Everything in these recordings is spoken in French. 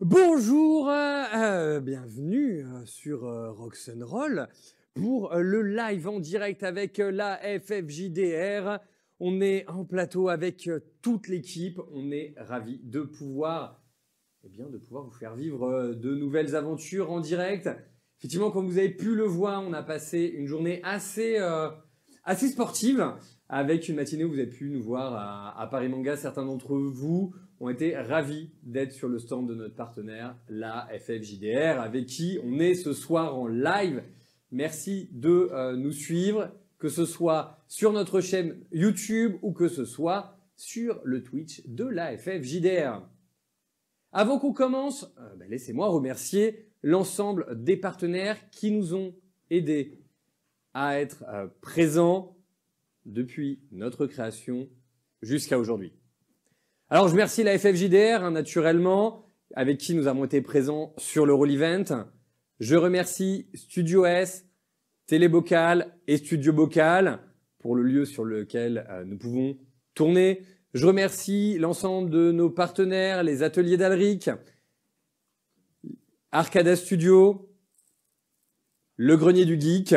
Bonjour, bienvenue sur Rock'n'Roll pour le live en direct avec la FFJDR. On est en plateau avec toute l'équipe. On est ravis de pouvoir, vous faire vivre de nouvelles aventures en direct. Effectivement, comme vous avez pu le voir, on a passé une journée assez sportive avec une matinée où vous avez pu nous voir à Paris Manga. Certains d'entre vous ont été ravis d'être sur le stand de notre partenaire, la FFJDR, avec qui on est ce soir en live. Merci de nous suivre, que ce soit sur notre chaîne YouTube ou que ce soit sur le Twitch de la FFJDR. Avant qu'on commence, laissez-moi remercier l'ensemble des partenaires qui nous ont aidés à être présents depuis notre création jusqu'à aujourd'hui. Alors, je remercie la FFJDR, naturellement, avec qui nous avons été présents sur le Roll Event. Je remercie Studio S, Télébocal et Studio Bocal pour le lieu sur lequel nous pouvons tourner. Je remercie l'ensemble de nos partenaires, les ateliers d'Alric, Arcada Studio, le Grenier du Geek.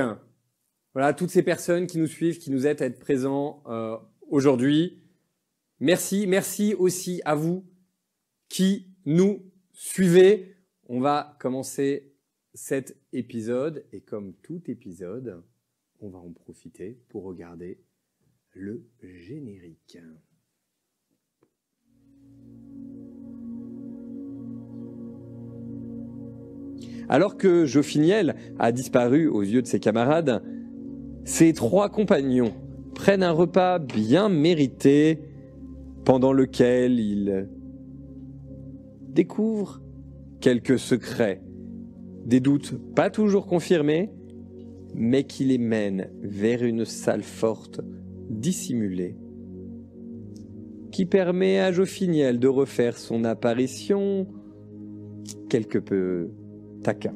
Voilà, toutes ces personnes qui nous suivent, qui nous aident à être présents aujourd'hui. Merci, merci aussi à vous qui nous suivez. On va commencer cet épisode et comme tout épisode, on va en profiter pour regarder le générique. Alors que Jofiniel a disparu aux yeux de ses camarades, ses trois compagnons prennent un repas bien mérité pendant lequel ils découvrent quelques secrets, des doutes pas toujours confirmés, mais qui les mènent vers une salle forte dissimulée qui permet à Jofiniel de refaire son apparition quelque peu taquin.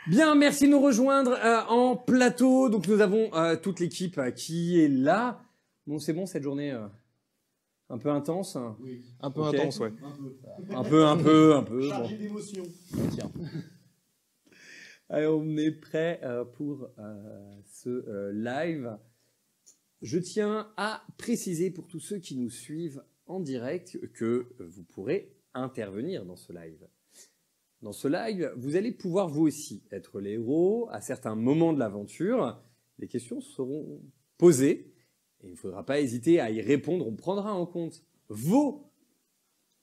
Bien, merci de nous rejoindre en plateau. Donc nous avons toute l'équipe qui est là. Bon, c'est bon cette journée un peu intense. Oui. Un peu intense, ouais. Un peu. Chargé d'émotions. Tiens. Allez, on est prêt pour ce live. Je tiens à préciser pour tous ceux qui nous suivent en direct que vous pourrez intervenir dans ce live. Dans ce live, vous allez pouvoir vous aussi être les héros à certains moments de l'aventure. Les questions seront posées et il ne faudra pas hésiter à y répondre. On prendra en compte vos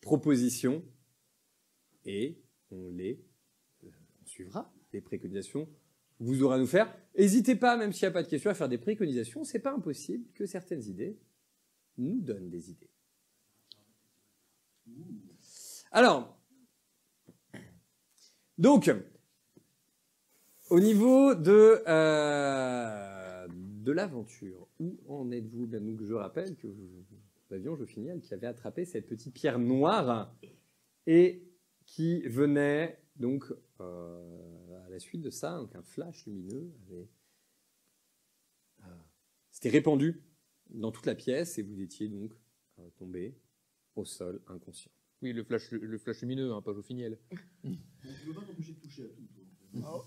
propositions et on suivra les préconisations que vous aurez à nous faire. N'hésitez pas, même s'il n'y a pas de questions, à faire des préconisations. Ce n'est pas impossible que certaines idées nous donnent des idées. Alors, donc, au niveau de de l'aventure. Où en êtes-vous? Donc, je rappelle que nous avions, je finis, qui avait attrapé cette petite pierre noire et qui venait donc à la suite de ça, donc un flash lumineux s'était répandu dans toute la pièce et vous étiez donc tombé au sol inconscient. Oui, le flash lumineux, hein, pas Joffiniel. On ne peut pas t'empêcher de toucher à tout. Oh.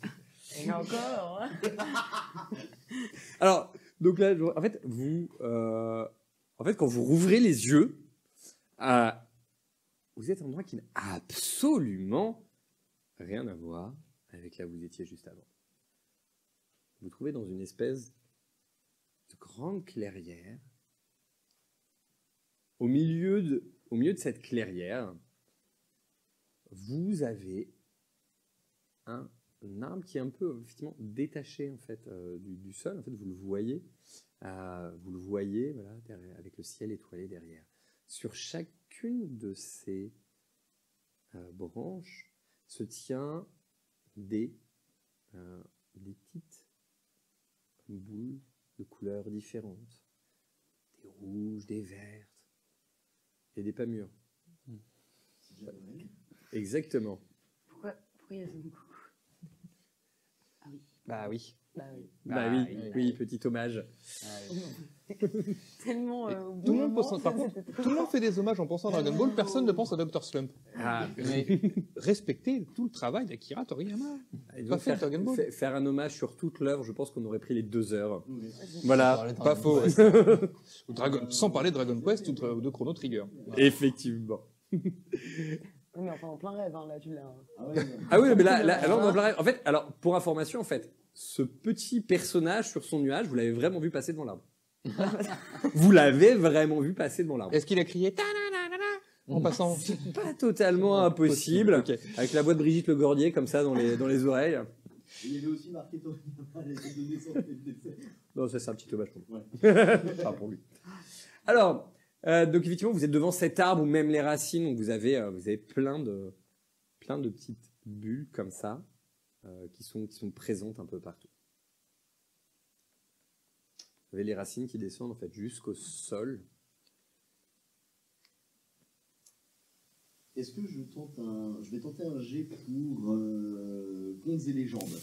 Et encore hein. Alors, donc là, en fait, quand vous rouvrez les yeux, vous êtes à un endroit qui n'a absolument rien à voir avec là où vous étiez juste avant. Vous vous trouvez dans une espèce de grande clairière. Au milieu de cette clairière, vous avez un arbre qui est un peu effectivement détaché en fait du sol. En fait, vous le voyez voilà, derrière, avec le ciel étoilé derrière. Sur chacune de ces branches se tient des petites boules de couleurs différentes, des rouges, des vertes et des pas mûres. C'est déjà Noël. Exactement. Pourquoi il y a ce coucou? Ah oui. Bah oui. Bah oui. Oui, petit hommage. Tellement. Tout le monde tout le monde fait des hommages en pensant à Dragon Ball, personne ne pense à Dr. Slump. Mais respectez tout le travail d'Akira Toriyama. Et Pas donc, fait Dragon Ball. faire un hommage sur toute l'œuvre, je pense qu'on aurait pris les 2 heures. Oui. Voilà, Pas faux. Sans parler de Dragon Quest ou de Chrono Trigger. effectivement. Mais enfin, en plein rêve, hein, là, tu l'as. Ah ouais, Ah oui, mais là on en parle. En fait, alors, pour information, en fait, ce petit personnage sur son nuage, vous l'avez vraiment vu passer devant l'arbre. Vous l'avez vraiment vu passer devant l'arbre. Est-ce qu'il a crié ta-na-na-na-na en passant? Pas totalement impossible. Ok. Avec la voix de Brigitte Le Gordier, comme ça, dans les oreilles. Il y avait aussi marqué Toriyama, les dates de naissance et de décès. Non, ça, c'est un petit hommage pour lui. Ouais. Enfin, pour lui. Alors, donc effectivement, vous êtes devant cet arbre où même les racines, donc vous avez plein de petites bulles comme ça qui sont présentes un peu partout. Vous avez les racines qui descendent en fait jusqu'au sol. Est-ce que je vais tenter un jet pour contes et légendes?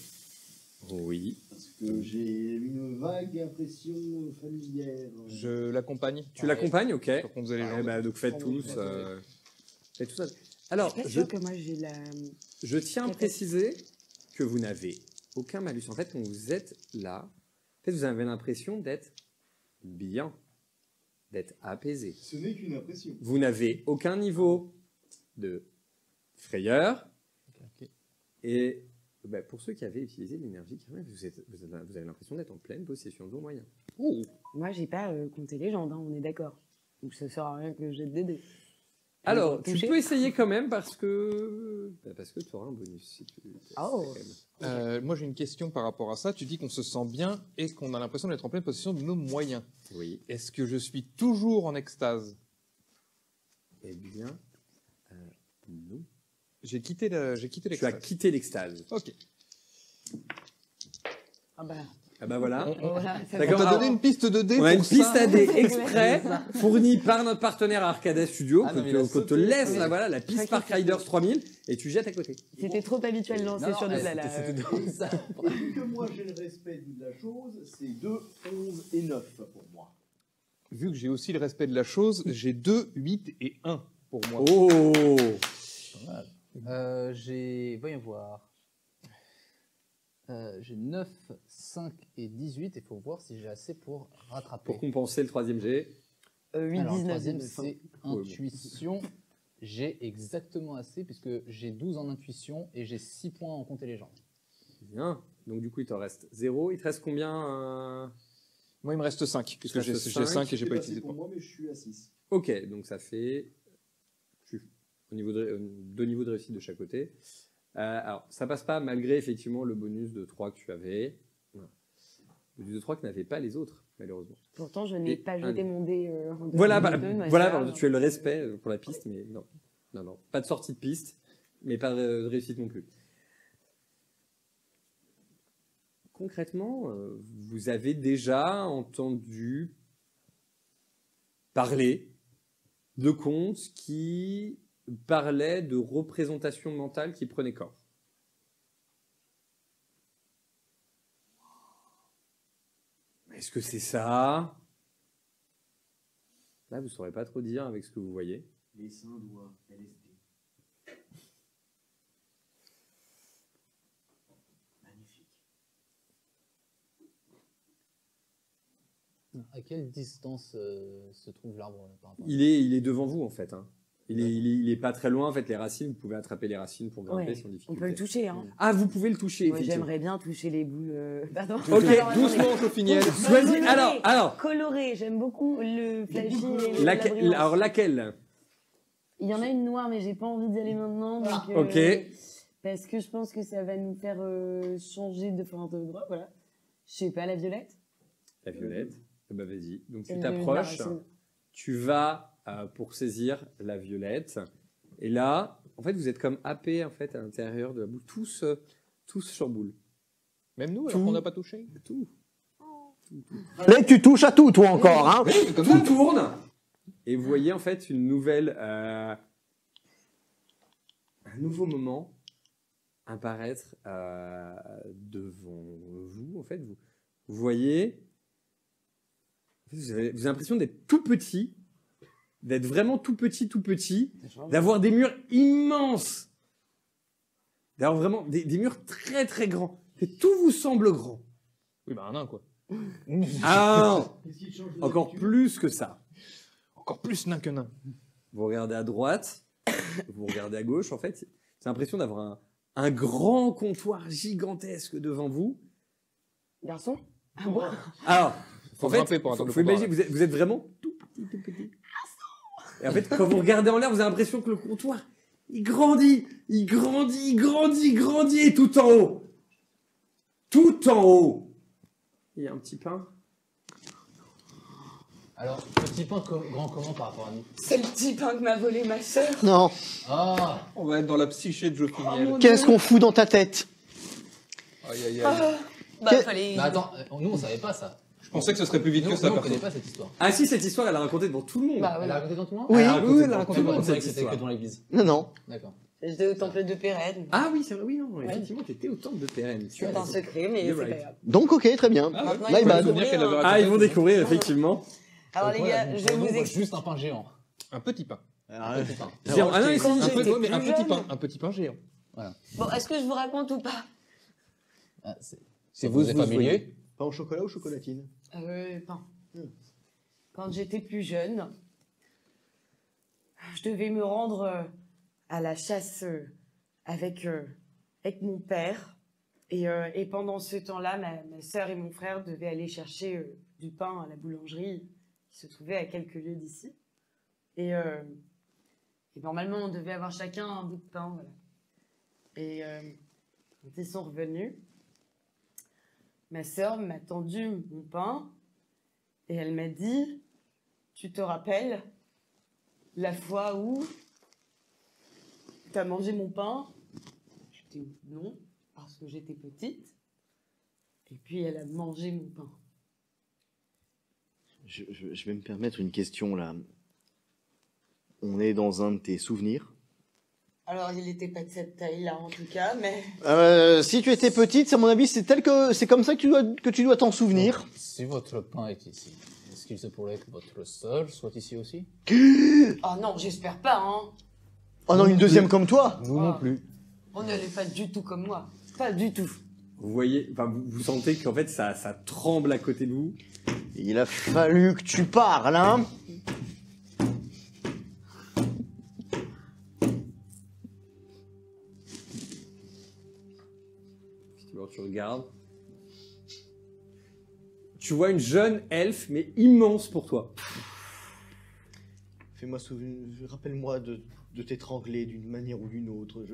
Oui. Parce que j'ai une vague impression familière. Je l'accompagne. Tu l'accompagnes, ok. Sur Contes et Légendes. Bah, donc faites tous. Faites tout ça. Alors, Je suis pas sûre que moi j'ai la. je tiens à préciser que vous n'avez aucun malus. En fait, quand vous êtes là, en fait, vous avez l'impression d'être bien, d'être apaisé. Ce n'est qu'une impression. Vous n'avez aucun niveau de frayeur. Ok. Et bah, pour ceux qui avaient utilisé l'énergie, vous avez l'impression d'être en pleine possession de vos moyens. Oh. Moi, j'ai pas compté légende, hein, on est d'accord. Donc ça sert à rien que j'ai de DD. Alors, tu toucher. peux essayer quand même parce que tu auras un bonus. Si tu... Oh. Moi, j'ai une question par rapport à ça. Tu dis qu'on se sent bien et qu'on a l'impression d'être en pleine possession de nos moyens. Oui. Est-ce que je suis toujours en extase? Eh bien, non. J'ai quitté Tu as l'extase. quitté l'extase. Ok. Ah bah. Ah bah voilà. Voilà, ça D'accord. On t'a Alors, donné une piste de dé On a pour une piste ça. à dé exprès fournie par notre partenaire Arcada Studio Ah non, mais il a qu'on te sauté. laisse Oui. là, voilà, la piste Park Riders 3000 et tu jettes à côté. C'était trop habituel de lancer sur des plats là. Et vu que moi j'ai le respect de la chose, c'est 2, 11 et 9 pour moi. Vu que j'ai aussi le respect de la chose, j'ai 2, 8 et 1 pour moi. Oh. Voyons voir. J'ai 9, 5 et 18. Il faut voir si j'ai assez pour rattraper. Pour compenser le troisième G. 8, Alors, le 19, troisième, 19. c'est intuition. J'ai exactement assez puisque j'ai 12 en intuition et j'ai 6 points en compte et légende. Bien. Donc du coup, il t'en reste 0. Il te reste combien Moi, il me reste 5, puisque Il te j'ai reste 5 et j'ai C'est pas passé utilisé de pour points. moi, mais je suis à 6. Ok, donc ça fait au niveau de 2 niveaux de réussite de chaque côté. Alors, ça passe pas malgré effectivement le bonus de 3 que tu avais. Voilà. Le bonus de 3 que n'avaient pas les autres, malheureusement. Pourtant, je n'ai Et pas jeté un. mon dé en Voilà, 2022, mais voilà ça, pardon, tu as le respect pour la piste, mais non. Non, pas de sortie de piste, mais pas de réussite non plus. concrètement, vous avez déjà entendu parler de contes qui parlaient de représentations mentales qui prenaient corps. Est-ce que c'est ça? Là, vous ne saurez pas trop dire avec ce que vous voyez. Les seins doigts, LSD. Magnifique. À quelle distance se trouve l'arbre par rapport à- Il est devant vous, en fait. Hein. Il est pas très loin. En fait, les racines, vous pouvez attraper les racines pour grimper Ouais, sans on difficulté. peut le toucher, hein. Ah, vous pouvez le toucher, Moi, effectivement. j'aimerais bien toucher les boules. Pardon. Ok, Doucement, Chauffiniel. Choisis. Coloré. Alors, Coloré, j'aime beaucoup le flashy et la laquelle, brillance. alors laquelle? Il y en a une noire, mais j'ai pas envie d'y aller maintenant. Donc, Ok. Parce que je pense que ça va nous faire changer de fin de droit, voilà. Je sais pas, la violette. La violette. Bah vas-y. Donc tu Celle de t'approches. la racine. Tu vas pour saisir la violette. Et là, en fait, vous êtes comme happés en fait à l'intérieur de la boule, tous sur boule. Même nous, Tout. alors qu'on n'a pas touché. Tout. Là, tu touches à tout, toi encore, hein. Tout tourne. Et vous voyez en fait une nouvelle, un nouveau moment apparaître devant vous. En fait, vous voyez, vous avez l'impression d'être tout petit, d'être vraiment tout petit, d'avoir des murs immenses, d'avoir vraiment des murs très très grands. Et tout vous semble grand. Oui, bah un nain, quoi. Ah, Qu'est-ce qui change de encore d'habitude plus que ça. Encore plus nain que nain. Vous regardez à droite, vous regardez à gauche, en fait, c'est l'impression d'avoir un grand comptoir gigantesque devant vous. Garçon. Ah bon. Alors, Faut en fait, grimper pour attendre faut le comptoir, imaginer, vous êtes vraiment tout petit. Et en fait, quand vous regardez en l'air, vous avez l'impression que le comptoir, il grandit, et tout en haut. Tout en haut. Il y a un petit pain. Alors, petit pain grand comment par rapport à nous? C'est le petit pain que m'a volé ma sœur. Non. Ah, On va être dans la psyché de Chauffiniel. Qu'est-ce qu'on fout dans ta tête? Aïe, aïe, aïe. Bah, Que- fallait. mais attends, nous on savait pas ça. Je pensais que ce serait plus vite Nous, que ça, nous, on connaît perso. pas cette histoire. Ah si, cette histoire, elle a raconté devant tout le monde. Bah, Elle ouais. a raconté dans tout le monde? Oui. Elle a raconté Oui, devant elle a tout raconté le monde, C'est vrai cette que c'était histoire. que dans l'église. Non, non. D'accord. J'étais au temple de Pérenne. Ah oui, c'est vrai, oui, non, effectivement, t'étais au temple de Pérenne. Tu as C'est un raison. secret, mais You're c'est right. pas grave. Donc, ok, très bien. Ah ouais. Maintenant, My il faut bad. Souvenir qu'elle avait découvrir, raconté. Ah, ils vont découvrir, effectivement. Alors les gars, je vais vous expliquer. Juste un pain géant. Un petit pain. Petit pain. Géant. Ah non, mais Quand si, Un, j'étais peu, mais un plus petit jeune. pain. Un petit pain géant. Bon, est-ce que je vous raconte ou pas? Ah, c'est vous êtes familier? Pain au chocolat ou chocolatine? Pain. Quand j'étais plus jeune, je devais me rendre à la chasse avec mon père. Et pendant ce temps-là, ma sœur et mon frère devaient aller chercher du pain à la boulangerie qui se trouvait à quelques lieues d'ici. Et normalement, on devait avoir chacun un bout de pain. Voilà. Et quand ils sont revenus, ma sœur m'a tendu mon pain et elle m'a dit, tu te rappelles la fois où tu as mangé mon pain? Je dis non, parce que j'étais petite. Et puis elle a mangé mon pain. Je vais me permettre une question là. On est dans un de tes souvenirs. Alors il n'était pas de cette taille-là en tout cas, mais... Si tu étais petite, à mon avis, c'est comme ça que tu dois t'en souvenir. Si votre pain est ici, est-ce qu'il se pourrait que votre sœur soit ici aussi? Oh non, j'espère pas, hein. Oh non, une deuxième comme toi. Nous non plus. On n'est pas du tout comme moi. Pas du tout. Vous voyez, enfin, vous sentez qu'en fait, ça tremble à côté de vous. Il a fallu que tu parles, hein. Alors, tu regardes. Tu vois une jeune elfe, mais immense pour toi. Fais-moi souvenir, rappelle-moi de t'étrangler d'une manière ou d'une autre.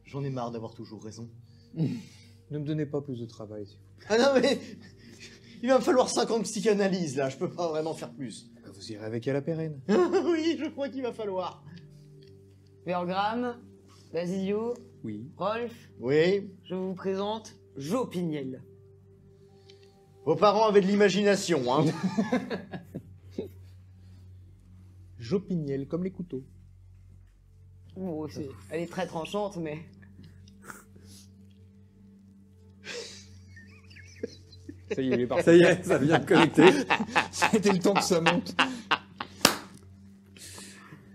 J'en ai marre d'avoir toujours raison. Ne me donnez pas plus de travail, s'il vous plaît. Ah non mais, il va me falloir 50 psychanalyses là, je peux pas vraiment faire plus. Vous irez avec elle à Pérenne. Oui, je crois qu'il va falloir. Bergram, Basilio, Oui. Rolf, Oui. je vous présente Jopignel. Vos parents avaient de l'imagination, hein. Jopignel, comme les couteaux. Bon, elle est très tranchante, mais... Ça y est, il est parti. Ça y est, ça vient de connecter. C'était le temps que ça monte.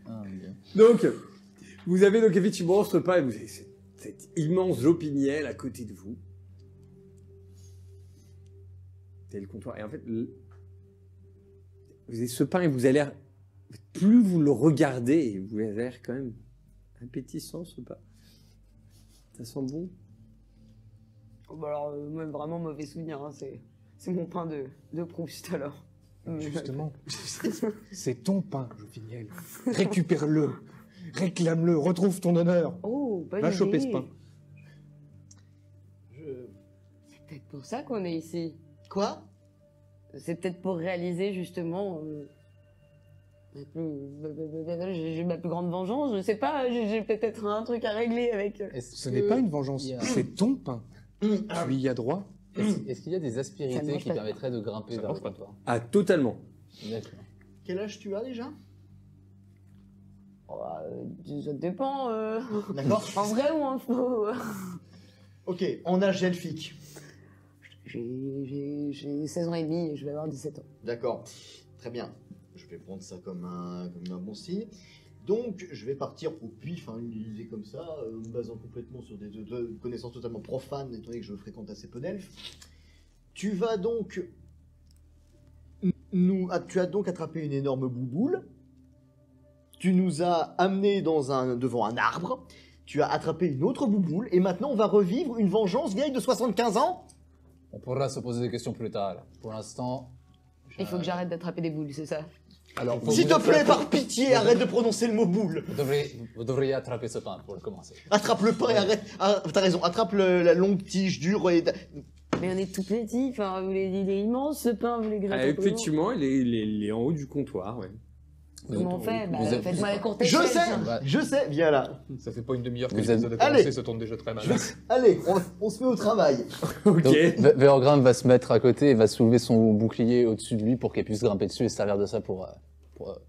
Ah, bien. Donc, vous avez donc effectivement ce pain, vous avez cet immense Jopignel à côté de vous. C'est le comptoir. Et en fait, vous avez ce pain et vous avez l'air, plus vous le regardez, vous avez l'air quand même appétissant ce pain. Ça sent bon. Oh, bah alors, moi, vraiment mauvais souvenir, hein. C'est mon pain de Proust, alors. Justement, c'est ton pain, Jopignel. Récupère-le, réclame-le, retrouve ton honneur. Oh, bonne Va choper idée. ce pain. C'est peut-être pour ça qu'on est ici. Quoi? C'est peut-être pour réaliser, justement... j'ai ma plus grande vengeance, je sais pas, j'ai peut-être un truc à régler avec... Ce n'est pas une vengeance, il y a- c'est ton pain. Tu y as droit. Est-ce qu'il y a des Ça aspérités mange qui pas. permettraient de grimper Ça vers le mange pas. comptoir? Ah, totalement. D'accord. Quel âge tu as déjà? Oh, ça dépend, D'accord. en vrai ou en faux. Ok, en âge elfique. J'ai 16 ans et demi et je vais avoir 17 ans. D'accord. Très bien. Je vais prendre ça comme un bon signe. Donc, je vais partir au pif, hein, une idée comme ça, me basant complètement sur des connaissances totalement profanes, étant donné que je fréquente assez peu d'elfes. Tu vas donc... tu as donc attrapé une énorme bouboule. Tu nous as amenés devant un arbre. Tu as attrapé une autre bouboule. Et maintenant, on va revivre une vengeance vieille de 75 ans. On pourra se poser des questions plus tard. Pour l'instant... Il faut que j'arrête d'attraper des boules, c'est ça? Alors, S'il te plaît, par pitié, arrête de prononcer le mot boule. Vous devriez attraper ce pain pour le commencer. Attrape le pain et arrête. Ah, t'as raison, attrape la longue tige dure et. Mais on est tout petit, enfin, vous l'avez dit, il est immense ce pain, vous les Ah, grattez comment? effectivement, il est en haut du comptoir, ouais. Comment on fait? Bah, vous êtes- faites-moi la courte Je échelle, sais, tiens. je sais, viens là. Ça fait pas une demi-heure que Vous l'épisode êtes- a commencé, Allez. ça tourne déjà très mal. Allez, on se met au travail. Ok. Donc, Veorgrim va se mettre à côté et va soulever son bouclier au-dessus de lui pour qu'elle puisse grimper dessus et se servir de ça pour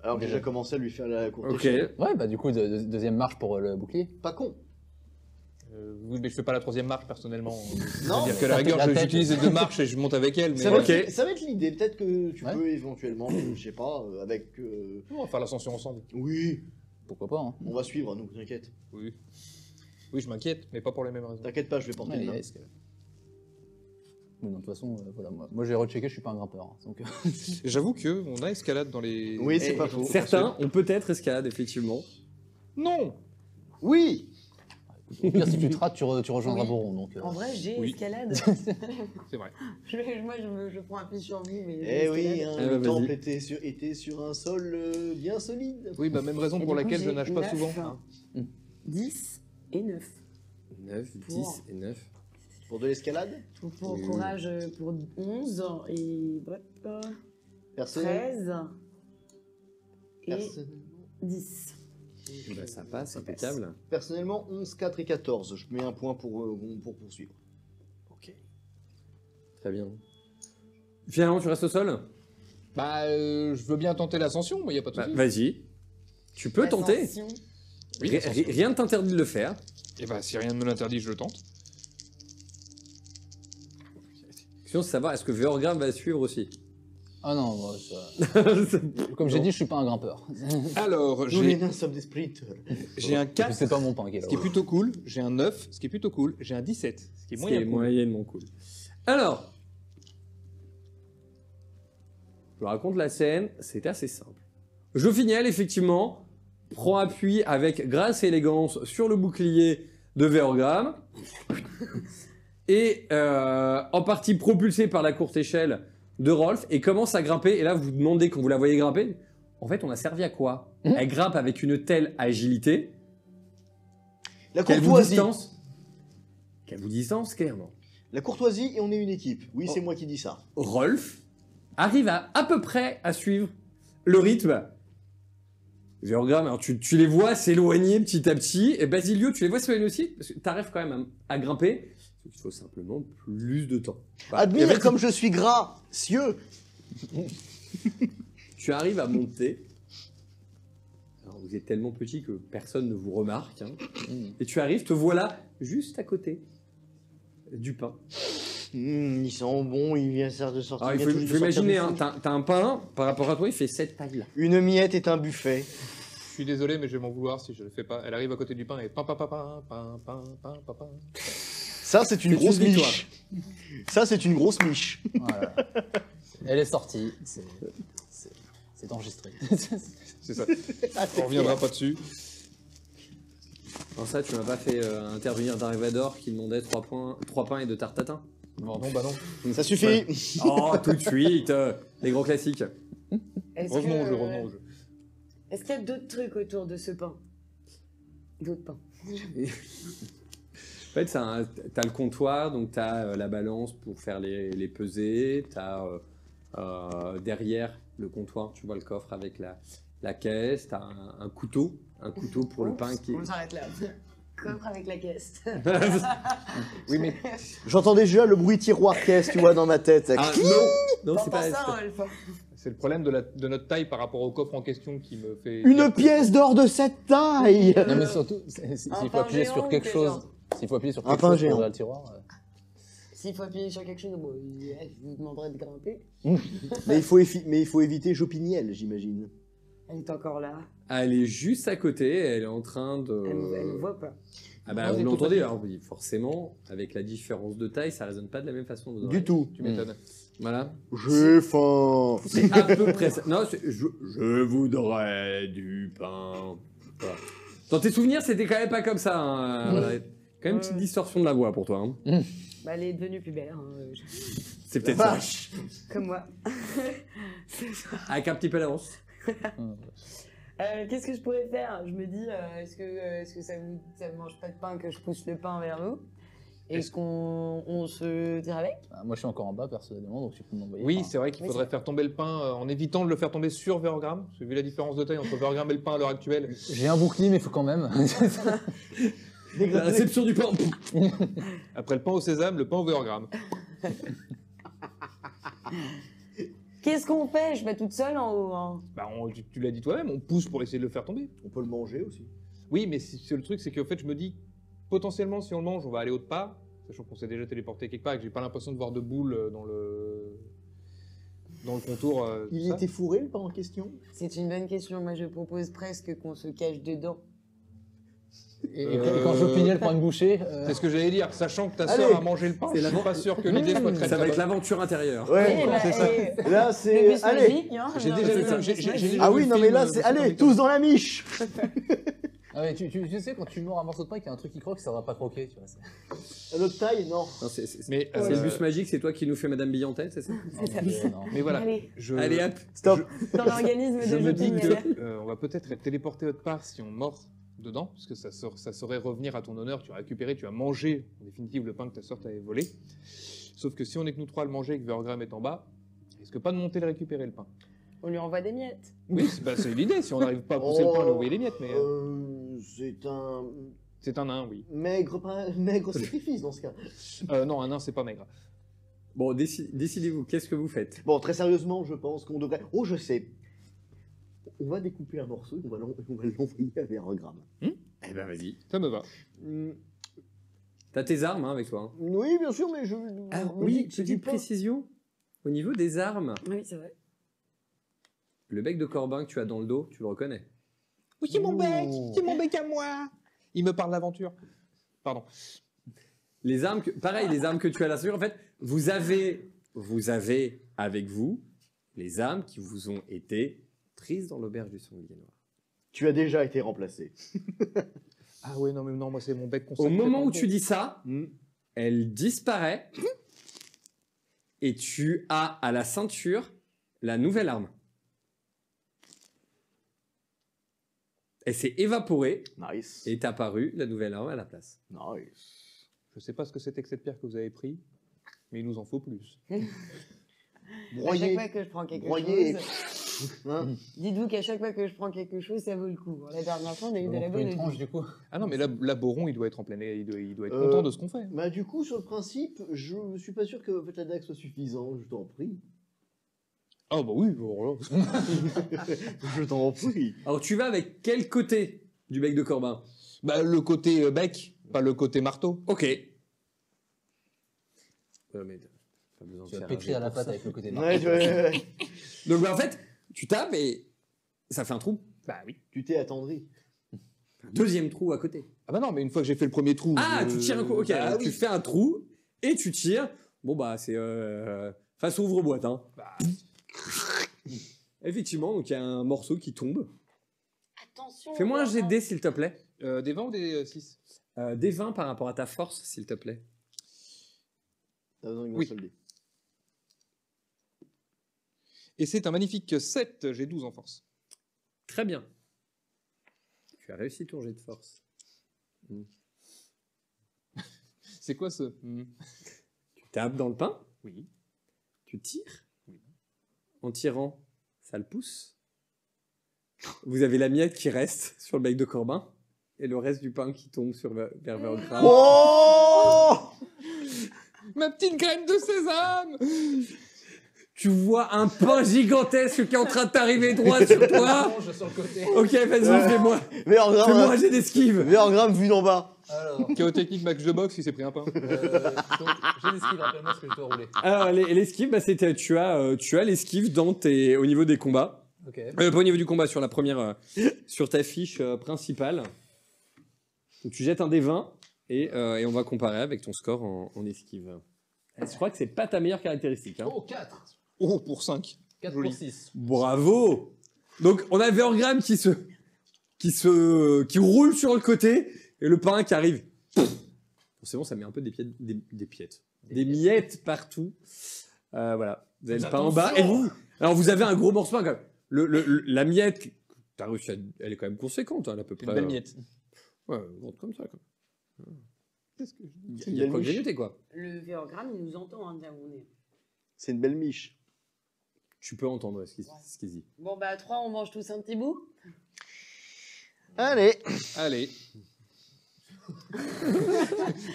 Alors que j'ai commencé à lui faire la courte Ok. échelle. Ouais, bah du coup, deuxième marche pour le bouclier. Pas con. Oui, mais je fais pas la troisième marche personnellement. Non, C'est-à-dire que à ça la rigueur, fait la tête. j'utilise les deux marches et je monte avec elle. Mais Ça va, Ok. ça va être l'idée. Peut-être que tu Ouais. peux éventuellement, je sais pas, avec. on va faire l'ascension ensemble. Oui, Pourquoi pas, hein. on va suivre, nous, t'inquiète. Oui. Oui, je m'inquiète, mais pas pour les mêmes raisons. T'inquiète pas, je vais porter Ouais, les mains. est-ce que- Oui, non, de toute façon, voilà, moi j'ai rechecké, je suis pas un grimpeur. Hein, donc, J'avoue que on a escalade dans les. Oui, c'est Et pas faux. Certains ont peut-être escalade, effectivement. Non. Oui. au pire, si tu te rates, tu rejoindras Oui. Boron. Donc, En vrai, j'ai Oui. escalade. C'est vrai. Moi, je prends un pied sur vous, mais j'ai Eh oui, escalade. hein, Eh ben, le temple vas-y. était sur un sol bien solide. Oui, bah même raison Et pour du coup, laquelle je j'ai nage pas 9. souvent. hein. 10 et 9. 9, Pour- 10 et 9. Pour de l'escalade, Pour courage pour 11 et hop, personnellement. 13 et Personnellement, 10. Bah, ça passe, impeccable. personnellement, 11, 4 et 14. Je mets un point pour poursuivre. Ok. Très bien. Finalement, tu restes au sol? Bah, je veux bien tenter l'ascension, mais y a pas de Bah, souci. vas-y. Tu peux tenter. Ascension. Oui, Ri- l'ascension. Rien ne t'interdit de le faire. Et bah, si rien ne me l'interdit, je le tente. Sinon, c'est savoir, est-ce que Veorgrim va suivre aussi? Ah non, moi, ça... comme j'ai dit, je suis pas un grimpeur. Alors, Nous, les j'ai nains sommes des sprinters. un Et puis, 4, c'est pas mon pain qui est ce là. qui est plutôt cool. J'ai un 9, ce qui est plutôt cool. J'ai un 17, ce qui est Ce qui moyen est cool. moyennement cool. Alors, je vous raconte la scène, c'est assez simple. Jofignel, effectivement, prend appui avec grâce et élégance sur le bouclier de Veorgrim et en partie propulsé par la courte échelle de Rolf et commence à grimper. Et là, vous vous demandez quand vous la voyez grimper, en fait, on a servi à quoi? Elle grimpe avec une telle agilité. La Quelle vous courtoisie. distance? Quelle vous distance, clairement. La courtoisie et on est une équipe. Oui, c'est Oh. moi qui dis ça. Rolf arrive à peu près à suivre le rythme Vérogramme, alors tu les vois s'éloigner petit à petit. Et Basilio, tu les vois s'éloigner aussi, parce que tu arrives quand même à grimper. Il faut simplement plus de temps. Voilà. Et en Admire fait, comme je suis gracieux. tu arrives à monter. Alors, vous êtes tellement petit que personne ne vous remarque. Hein. Et tu arrives, te voilà juste à côté du pain. Il sent bon, il vient de sortir. Alors, il faut imaginer, hein, t'as un pain, par rapport à toi, il fait cette taille-là. Une miette est un buffet. Je suis désolé, mais je vais m'en vouloir si je le fais pas. Elle arrive à côté du pain et pain. Ça, c'est une grosse victoire. miche. Ça, c'est une grosse miche. Voilà. Elle est sortie. C'est enregistré. C'est ça. On reviendra pas dessus. Alors ça, tu m'as pas fait intervenir Darvador qui demandait 3 pains et 2 tartes tatin. Non, bah non. Ça suffit. Oh, tout de suite, les gros classiques. Revenons au jeu. Est-ce qu'il y a d'autres trucs autour de ce pain? D'autres pains. En fait, t'as le comptoir, donc t'as la balance pour faire les pesées, t'as derrière le comptoir, tu vois le coffre avec la caisse, t'as un couteau pour le pain qui... On s'arrête là. Coffre avec la caisse. Oui, mais j'entends déjà le bruit tiroir-caisse, tu vois, dans ma tête. Ah, non, c'est pas ça, ça. Rolf. C'est le problème de notre taille par rapport au coffre en question qui me fait... Une pièce d'or de cette taille. Non, mais surtout, s'il faut pain appuyer géant sur ou quelque quelque chose, chose s'il faut appuyer sur Un quelque pain chose géant. pour ouvrir le tiroir. S'il faut appuyer sur quelque chose, bon, je vous demanderai de grimper. Mais il faut éviter Jopiniel, j'imagine. Elle est encore là. Elle est juste à côté, elle est en train de... Elle ne voit pas. Ah bah Non, vous c'est l'entendez, tout alors oui, forcément, avec la différence de taille, ça résonne pas de la même façon. Du tout. Tu m'étonnes. Voilà. J'ai faim. C'est à peu près ça. Non, je voudrais du pain. Voilà. Dans tes souvenirs, c'était quand même pas comme ça. Hein. Voilà. Quand même une petite distorsion de la voix pour toi. Hein. Bah, elle est devenue plus belle. Hein. C'est peut-être ça. Vache. Comme moi. Avec un petit peu d'avance. Qu'est-ce que je pourrais faire? Je me dis, est-ce que ça ne mange pas de pain que je pousse le pain vers nous? Est-ce qu'on se tire avec? Moi, je suis encore en bas, personnellement, donc tu peux m'envoyer. Oui, Enfin, c'est vrai qu'il Oui, faudrait c'est faire tomber le pain en évitant de le faire tomber sur Vérogramme. Parce que vu la différence de taille entre Vérogramme et le pain à l'heure actuelle. J'ai un bouclier, mais il faut quand même. La réception du pain. Après le pain au sésame, le pain au Vérogramme. Qu'est-ce qu'on fait? Je vais toute seule en haut. Hein. Bah, tu l'as dit toi-même, on pousse pour essayer de le faire tomber. On peut le manger aussi. Oui, mais le truc, c'est qu'en fait, je me dis, potentiellement, si on le mange, on va aller autre part, sachant qu'on s'est déjà téléporté quelque part et que j'ai pas l'impression de voir de boule dans le contour. Il tout ça. était fourré le pain en question? C'est une bonne question. Moi, je propose presque qu'on se cache dedans. Et quand Jopiniel prend une bouchée. C'est ce que j'allais dire, sachant que ta Allez. sœur a mangé le pain, C'est je suis l'avant- pas sûr que l'idée soit très Ça va être bonne. l'aventure intérieure. Ouais, bah, c'est ça. là Le c'est... bus Allez. magique, hein. J'ai Non, déjà le vu- bus j'ai- magique. j'ai- Ah oui, le non mais film, là c'est... c'est Allez, comme tous dans la miche. Ah ouais, tu sais, quand tu mords un morceau de pain et qu'il y a un truc qui croque, ça va pas croquer, tu vois. À notre taille, non. Non, c'est Mais, c'est le bus magique, c'est toi qui nous fais Madame Billantet, c'est ça? Non. mais voilà, Allez, Allez hop. Stop. dans l'organisme je de me dis Jopiniel. que on va peut-être être téléporté autre part si on mord dedans, parce que ça saurait revenir à ton honneur, tu as récupéré, tu as mangé en définitive le pain que ta sœur t'avait volé. Sauf que si on est que nous trois à le manger et que Vérogramme est en bas, risque pas de monter le récupérer le pain. On lui envoie des miettes. Oui, c'est l'idée, si on n'arrive pas à pousser le pain, lui envoyer les miettes, mais C'est un c'est un nain, oui. maigre sacrifice dans ce cas. Non, un nain, c'est pas maigre. Bon, décidez-vous, qu'est-ce que vous faites? Bon, très sérieusement, je pense qu'on devrait... Oh, je sais. On va découper un morceau et on va l'envoyer à Vérogramme. Eh ben vas-y. Ça me va. T'as tes armes hein, avec toi. Hein. Oui, bien sûr, mais je... Ah, me oui, dis que c'est petite du pain. précision. Au niveau des armes, Oui, c'est vrai. le bec de Corbin que tu as dans le dos, tu le reconnais. Oui, c'est mon bec à moi. Il me parle d'aventure. Pardon. Les armes, pareil, les armes que tu as à la ceinture, en fait, vous avez avec vous les armes qui vous ont été prises dans l'auberge du Sanglier Noir. Tu as déjà été remplacé. Ah ouais, non, mais non, moi c'est mon bec Au consacré. moment où pardon. tu dis ça, elle disparaît et tu as à la ceinture la nouvelle arme. Elle s'est évaporée Nice. et est apparue la nouvelle arme à la place. Nice. Je sais pas ce que c'était que cette pierre que vous avez pris, mais il nous en faut plus. À chaque Broyer. fois que je prends quelque Broyer. chose, Hein Dites-vous qu'à chaque fois que je prends quelque chose, ça vaut le coup. La dernière fois, on a eu de la bonne une tranche audit. du coup. Ah non, mais là, Boron, il doit être en plein air, il doit être content de ce qu'on fait. Bah du coup, sur le principe, je suis pas sûr que en fait, la dague soit suffisante, je t'en prie. Ah bah oui, alors là. Je t'en prie. Alors, tu vas avec quel côté du bec de Corbin? Bah le côté bec, pas le côté marteau. Ok. Mais pas besoin de Tu vas faire un pétrir jet à la pour patte ça. avec le côté Ouais, marteau. ouais. Donc, bah, en fait, tu tapes et ça fait un trou. Bah oui. Tu t'es attendri. Un deuxième trou à côté. Ah bah non, mais une fois que j'ai fait le premier trou. Ah, tu tires un coup. Ok, bah alors oui. tu fais un trou et tu tires. Bon, bah, c'est façon ouvre-boîte. Hein. Bah, Effectivement, donc il y a un morceau qui tombe. Attention. Fais-moi un jet de dés, s'il te plaît. des 20 ou des 6? Des 20 par rapport à ta force, s'il te plaît. T'as besoin d'une Oui. seule dé. Et c'est un magnifique 7, j'ai 12 en force. Très bien. Tu as réussi ton jet de force. C'est quoi ce Tu tapes dans le pain, Oui. tu tires. Oui. En tirant, ça le pousse. Vous avez la miette qui reste sur le bec de Corbin et le reste du pain qui tombe vers Vergram. Oh Ma petite graine de sésame. Tu vois un pain gigantesque qui est en train de t'arriver droit sur toi. Je sur le côté. Ok, vas-y, Ouais. fais-moi Vergram, un jet d'esquive. Vergram vu d'en bas. Alors, Chaos technique max de boxe, il s'est pris un pain. donc, j'ai l'esquive, rappelle-moi ce que je dois rouler. Alors, l'esquive, bah, c'était, tu as l'esquive au niveau des combats. Ok. Pas au niveau du combat, sur la première, sur ta fiche principale. Donc, tu jettes un des 20 et on va comparer avec ton score en esquive. Je crois que c'est pas ta meilleure caractéristique. Hein. Oh, 4. Oh, pour 5. 4 Joli. pour 6. Bravo. Donc, on a Vergram qui roule sur le côté et le pain qui arrive. C'est bon, ça met un peu des miettes partout. Voilà. Vous avez le pain en bas. Et vous, alors vous avez un gros morceau de pain quand même. La miette, t'as réussi elle est quand même conséquente, hein, à peu C'est près. une belle miette. Ouais, grande comme ça. Quoi. Qu'est-ce que je dis Il y a de quoi grignoter, quoi. Le Véogramme, il nous entend hein, de là où on est. C'est une belle miche. Tu peux entendre ce qu'il dit. Bon, bah, à 3, on mange tous un petit bout. Allez. Allez.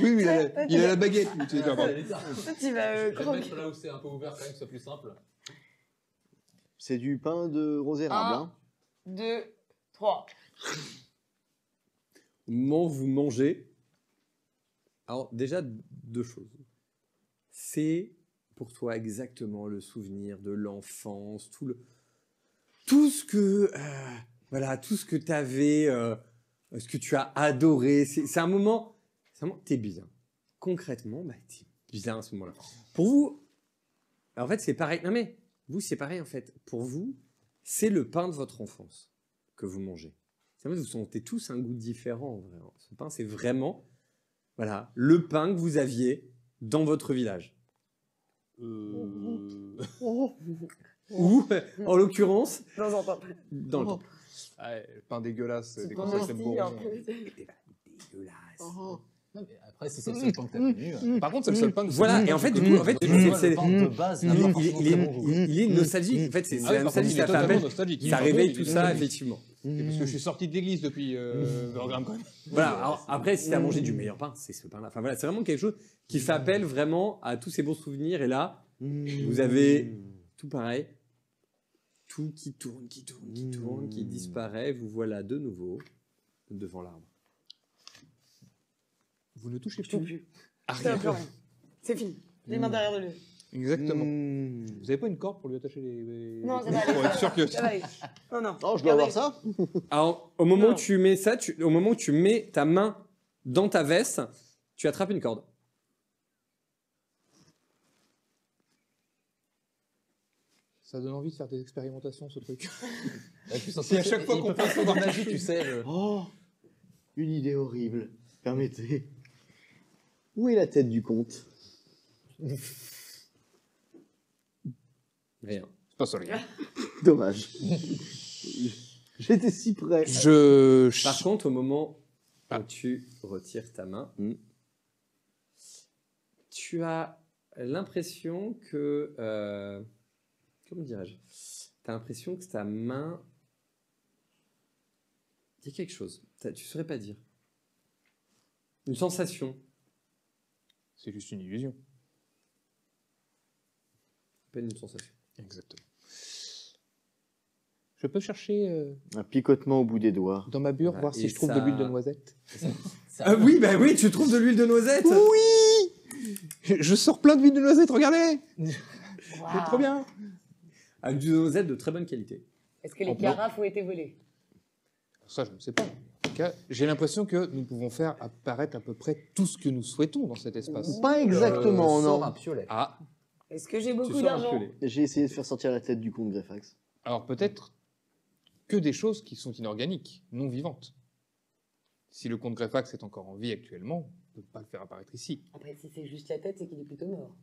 Oui, il a la baguette. lui, tu sais, pardon. Toi, tu vas Je vais le croquer. mettre là où c'est un peu ouvert quand même, que ce soit plus simple. C'est du pain de rose érable. Ah. Hein. 2, 3. Au moment où vous mangez, alors déjà deux choses. C'est pour toi exactement le souvenir de l'enfance, tout ce que tout ce que tu avais, ce que tu as adoré. C'est un moment, t'es bien. Concrètement, t'es bien à ce moment-là. Pour vous, en fait, c'est pareil. Non mais vous, c'est pareil en fait. Pour vous, c'est le pain de votre enfance que vous mangez. Vous sentez tous un goût différent. En vrai. Ce pain, c'est vraiment le pain que vous aviez dans votre village. Ou, en l'occurrence, Non, pas. dans le temple. Ouais, le pain dégueulasse, C'est des pas conseils, mon c'est style, bon. en plus. Dégueulasse. Non, mais après, si c'est le seul pain que t'as connu. Par contre, c'est le seul pain que Voilà, et en fait, du coup, C'est le pain de base, n'a pas forcément très bon goût. il est nostalgique. En fait, c'est Ah oui, la par contre, nostalgie, il ça est fait totalement appel. nostalgique. Ça réveille tout Il est ça, nostalgique. effectivement. Et parce que je suis sorti de l'église depuis Vergram quand même. Voilà, alors, après, si tu as mangé du meilleur pain, c'est ce pain-là. Enfin, voilà, c'est vraiment quelque chose qui fait appel vraiment à tous ces bons souvenirs. Et là, vous avez tout pareil. Tout qui tourne, qui disparaît. Vous voilà de nouveau devant l'arbre. Vous ne touchez Je touche plus. plus. Ah, Ça va rien. plus rien. C'est fini. Les mains derrière le lieu. Exactement. Vous avez pas une corde pour lui attacher les... Non, ça les va coups aller. pour être sûr que... Ça va aller. Non, non. Oh, je dois avoir Regardez. ça. Alors, au moment Non. où tu mets ça, au moment où tu mets ta main dans ta veste, tu attrapes une corde. Ça donne envie de faire des expérimentations, ce truc. C'est à chaque fois qu'on passe dans magie, tu sais. Oh, une idée horrible. Permettez. Où est la tête du comte? Rien. C'est pas ça, rien. Dommage. J'étais si près. Par contre, au moment où tu retires ta main, tu as l'impression que... comment dirais-je? t'as l'impression que ta main dit quelque chose. Tu saurais pas dire. Une sensation. C'est juste une illusion. À peine une sensation. Exactement. Je peux chercher Un picotement au bout des doigts. dans ma bure, Voilà, voir si et je trouve ça- de l'huile de noisette. Ah oui, bah oui, tu trouves de l'huile de noisette. Oui. Je sors plein d'huile de noisette, regardez. C'est trop bien. Avec du noisette de très bonne qualité. Est-ce que les Oh, non. carafes ont été volées? Ça, je ne sais pas. En tout cas, j'ai l'impression que nous pouvons faire apparaître à peu près tout ce que nous souhaitons dans cet espace. Pas exactement, Sors non. un piolet. Ah, Est-ce que j'ai Tu beaucoup sors un d'argent? piolet. J'ai essayé de faire sortir la tête du comte Greffax. alors peut-être que des choses qui sont inorganiques, non vivantes. Si le comte Greffax est encore en vie actuellement, on ne peut pas le faire apparaître ici. Après, si c'est juste la tête, c'est qu'il est plutôt mort.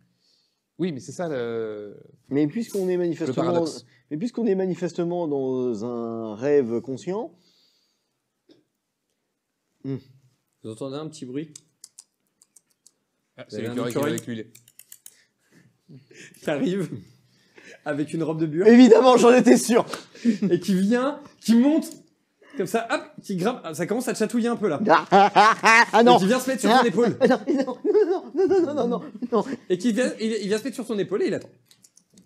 Oui, mais c'est ça le Mais puisqu'on est manifestement, paradoxe. dans un rêve conscient, Vous entendez un petit bruit Ah, Vous c'est avez un l'écureuil qui va écureuil avec l'huile. qui arrive avec une robe de bure évidemment, j'en étais sûr. et qui vient, qui monte comme ça, hop, qui grimpe. Ah, ça commence à te chatouiller un peu là. Ah Et non. qui vient se mettre sur ton épaule. Non. Et qui vient, il vient se mettre sur ton épaule et il attend.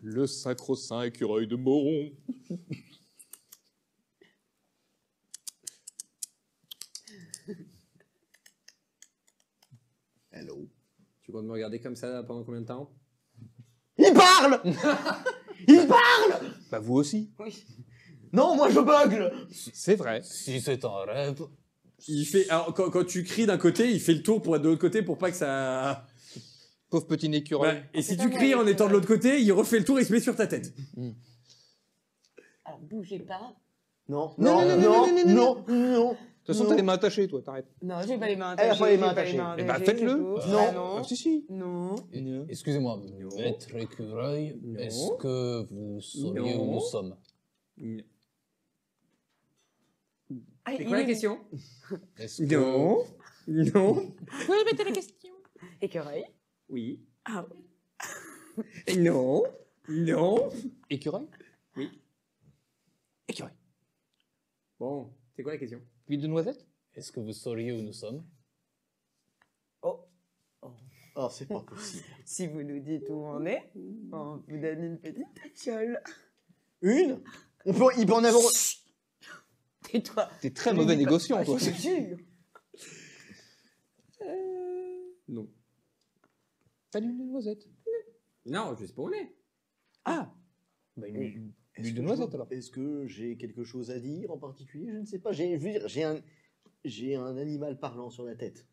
Le sacro-saint écureuil de Moron. Hello. Tu comptes me regarder comme ça pendant combien de temps? Il parle. Il parle. Bah vous aussi. Oui. Non, moi je bugle. C'est vrai. Si c'est un rêve, Il fait, alors, quand tu cries d'un côté, il fait le tour pour être de l'autre côté pour pas que ça. Pauvre petit écureuil. Ouais. Et si C'est tu pas cries moi, en c'est étant de vrai. l'autre côté, il refait le tour et il se met sur ta tête. Alors, bougez pas. Non. Non. De toute façon, Non. t'as les mains attachées, toi, t'arrêtes. Non, j'ai pas les mains Elle a attachées. pas les mains j'ai pas attachées. Eh ben, attachées, faites-le. c'est tout. Non. Bah non. Ah, si, si. Non. excusez-moi, maître écureuil, Non. est-ce que vous sauriez où Non. nous sommes? Ah, C'est il quoi la est- question? Est-ce Non. Non. Écureuil. Oui. Ah, Non. Non. Écureuil. Oui. Écureuil. Bon, c'est quoi la question? Huile de noisette. est-ce que vous sauriez où nous sommes? oh. Oh, c'est pas possible. Si vous nous dites où on est, on vous donne une petite tatiole. Une. Il peut en avoir. Tais-toi. T'es très mauvais négociant, Ah, toi. je te jure. Non. Pas d'huile de noisette. Non, je sais pas où on est. Ah. Bah une Est-ce huile de que noisette je- alors. Est-ce que j'ai quelque chose à dire en particulier? Je ne sais pas. Je veux dire, j'ai un animal parlant sur la tête.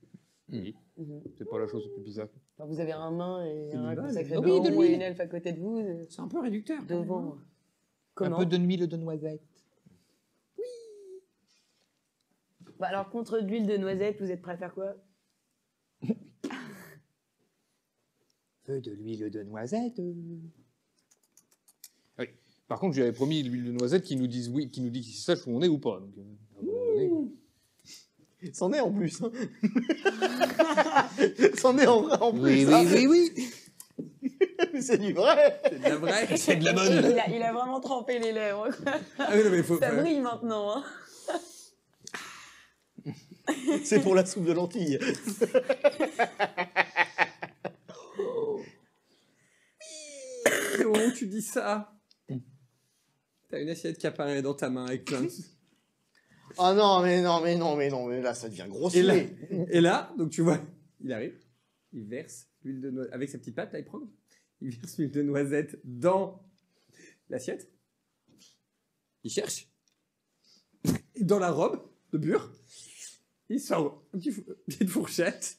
Oui. Mhm. C'est pas la chose la plus bizarre. Enfin, vous avez un nain et C'est un une balle. consacré Ah oui, de baron et l'huile. une elfe à côté de vous, C'est un peu réducteur. devant. Comment Un peu d'huile de noisette. Bah alors, contre de l'huile de noisette, vous êtes prêts à faire quoi? Peu de l'huile de noisette. Oui. Par contre, j'avais promis l'huile de noisette qui nous dise oui, qui nous dit qu'ils sachent où on est ou pas. Donc, à un moment donné- C'en est en plus. Hein. C'en est en plus. hein. oui. Mais c'est du vrai. C'est de la vraie. C'est de la bonne. Il a vraiment trempé les lèvres. quoi. Ah oui, non, mais faut. Ça brille maintenant. Hein. C'est pour la soupe de lentilles. Comment tu dis ça? T'as une assiette qui apparaît dans ta main avec plein de... Ah non, mais là ça devient grossier. Et là, donc tu vois, il arrive, il verse l'huile de noisette, avec sa petite patte, là, il prend, il verse l'huile de noisette dans l'assiette, il cherche, et dans la robe de bure, il sort une petite fourchette,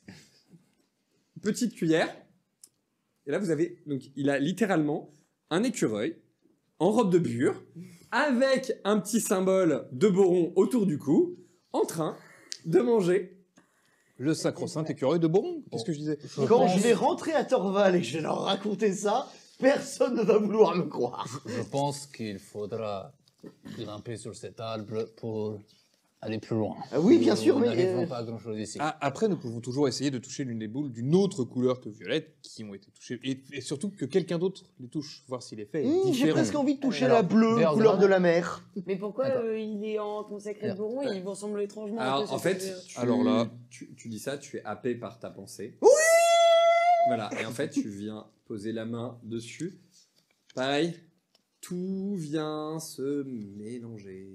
une petite cuillère, et là vous avez, donc il a littéralement un écureuil en robe de bure, avec un petit symbole de Boron autour du cou, en train de manger. Le sacro-saint écureuil de Boron. Qu'est-ce que je disais? Quand je vais rentrer à Torval et que je vais leur raconter ça, personne ne va vouloir me croire. Je pense qu'il faudra grimper sur cet arbre pour aller plus loin. Ah oui, bien sûr, Nous mais, n'arrivons pas à grand chose ici. Ah, après, nous pouvons toujours essayer de toucher l'une des boules d'une autre couleur que violette qui ont été touchées. Et surtout que quelqu'un d'autre les touche, voir si l'effet est J'ai différent. presque envie de toucher Alors, la bleue, Vergra- couleur de la mer. Mais pourquoi Attends. il est en consacré de Boron et il vous ressemble étrangement un peu, Alors, en c'est fait, ce que je veux dire. Alors là- tu dis ça, tu es happé par ta pensée. Oui. Voilà, et en fait, tu viens poser la main dessus. Pareil, tout vient se mélanger.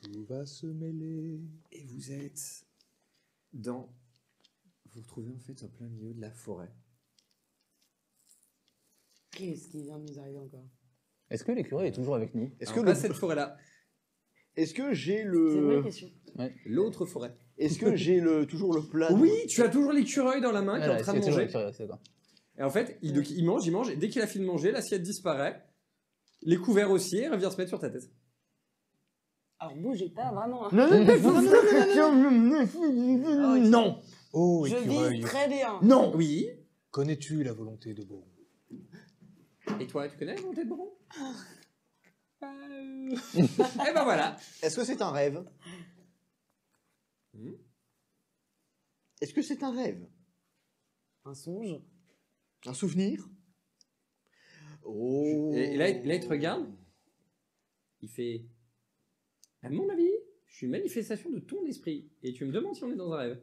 Tout va se mêler. Et vous êtes dans... Vous vous retrouvez en fait en plein milieu de la forêt. Qu'est-ce qui vient de nous arriver encore? Est-ce que l'écureuil est toujours avec nous? Est-ce Alors, que, pas le- cette forêt-là, est-ce que j'ai C'est une vraie le... question. l'autre forêt. Est-ce que j'ai toujours le plat Oui, tu as toujours l'écureuil dans la main qui est en train de c'est toujours manger. l'écureuil, c'est quoi? Et en fait, il mange, et dès qu'il a fini de manger, l'assiette disparaît, les couverts aussi, et revient se mettre sur ta tête. Alors bougez pas vraiment. hein. Non, non, non, non, Oh, Je écureuil, vis très bien. non. Oui. connais-tu la volonté de Boron? Et toi, tu connais la volonté de Boron Eh ben voilà. Est-ce que c'est un rêve? Hmm. Est-ce que c'est un rêve? Un songe. Un souvenir? Oh. Et là, il te regarde. Il fait... À mon avis, je suis une manifestation de ton esprit. Et tu me demandes si on est dans un rêve.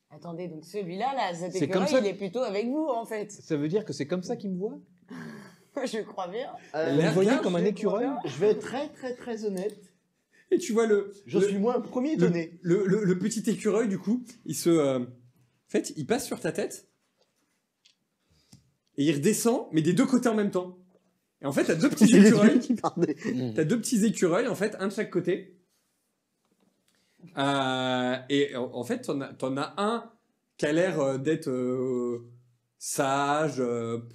Attendez, donc celui-là, là, cet C'est comme écureuil, ça- il est plutôt avec vous, en fait. Ça veut dire que c'est comme ça qu'il me voit? Je crois bien. Euh, L'air Vous voyez bien, comme un je écureuil? crois je vais être très très très honnête. Et tu vois Je le- suis moi le premier étonné. le petit écureuil, du coup, il se... en fait, il passe sur ta tête. Et il redescend, mais des deux côtés en même temps. Et en fait, t'as deux petits J'ai les yeux écureuils. qui pardaient. T'as deux petits écureuils, en fait, un de chaque côté. Et en fait, t'en as un qui a l'air d'être sage,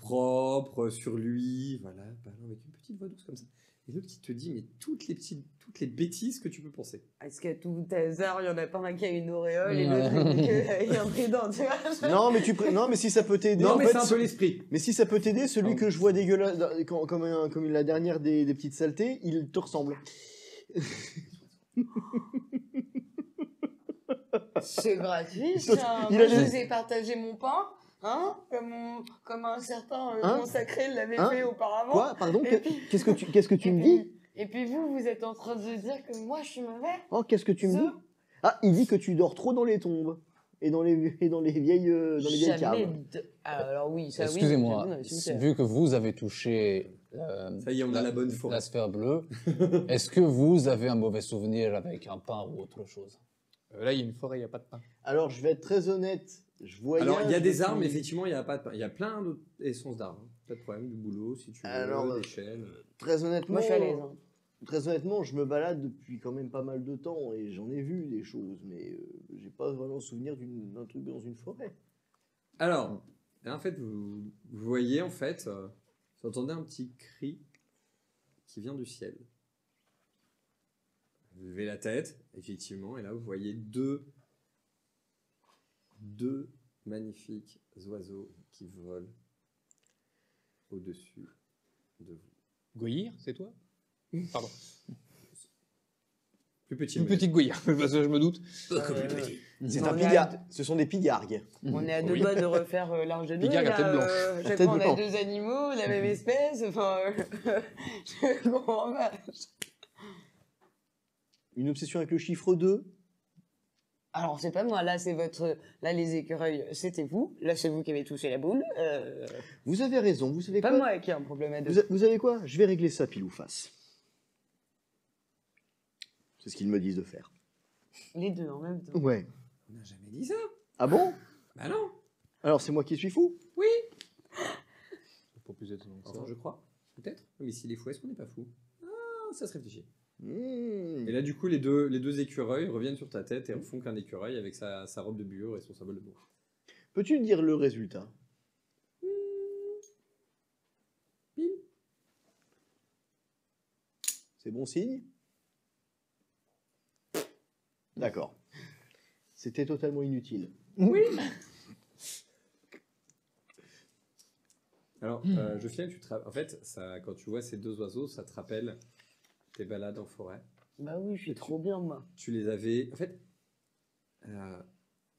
propre sur lui, voilà, parlant avec une petite voix douce comme ça. Et l'autre qui te dit, mais toutes les bêtises que tu peux penser. Est-ce qu'à tout hasard, il y en a pas un qui a une auréole et Ouais. l'autre il dit qu'il y a un trident, tu vois? Non, mais non, mais si ça peut t'aider. Non, en mais fait, c'est un peu l'esprit. mais si ça peut t'aider, celui Non. que je vois dégueulasse, comme la dernière des petites saletés, il te ressemble. C'est gratuit, Il ça. a Moi, des- je vous ai partagé mon pain, hein, comme un certain Hein consacré l'avait Hein fait auparavant. Quoi? Pardon? Et puis- Qu'est-ce que tu me dis? Et puis vous êtes en train de dire que moi, je suis mauvais? Oh, qu'est-ce que tu me dis? Ah, il dit que tu dors trop dans les tombes et dans les vieilles Jamais caves. Alors oui, ça oui. Excusez-moi, j'avoue, dans les cimetières. vu que vous avez touché Ça y est, on a la bonne forêt. la sphère bleue, est-ce que vous avez un mauvais souvenir avec un pain ou autre chose? Là, il y a une forêt, il n'y a pas de pain. Alors, je vais être très honnête. Je voyage Alors, il y a des depuis- armes, effectivement, il y a pas de... Il y a plein d'autres essences d'armes. hein. Pas de problème, du boulot, si tu veux, Alors, des chaînes. Très honnêtement, Moi, je suis à l'aise. hein. très honnêtement, je me balade depuis quand même pas mal de temps et j'en ai vu des choses, mais j'ai pas vraiment souvenir d'un truc dans une forêt. Alors, en fait, vous voyez, en fait, vous entendez un petit cri qui vient du ciel. Vous levez la tête, effectivement, et là, vous voyez deux magnifiques oiseaux qui volent au-dessus de vous. Goyir, c'est toi? Pardon. Plus petit. Une petite goyire, parce que je me doute. C'est On un est pigargue. Ce sont des pigargues. On est à deux Oui. doigts de refaire l'arche de Noé. Pigargue à là, tête blanche. chaque Tête fois, on a blanche. deux animaux, la même espèce. Enfin, je comprends pas. Une obsession avec le chiffre 2. Alors, c'est pas moi, là, c'est votre. Là, les écureuils, c'était vous. Là, c'est vous qui avez touché la boule. Vous avez raison, vous savez Pas quoi? moi qui ai un problème à deux. Vous savez quoi? Je vais régler ça pile ou face. C'est ce qu'ils me disent de faire. Les deux en même temps. Ouais. On n'a jamais dit ça. Ah bon? Bah non. Alors c'est moi qui suis fou? C'est pas plus étonnant que ça. Enfin, je crois. Peut-être. Mais s'il est fou, est-ce qu'on n'est pas fou? Ah, ça se réfléchit. Mmh. Et là, du coup, les deux écureuils reviennent sur ta tête et font qu'un écureuil avec sa robe de bure et son symbole de bourre. Peux-tu dire le résultat? Pile. C'est bon signe? D'accord. C'était totalement inutile. Alors, Josiane, en fait, ça, quand tu vois ces deux oiseaux, ça te rappelle tes balades en forêt. Bah oui, je suis trop bien, moi. Tu les avais... En fait,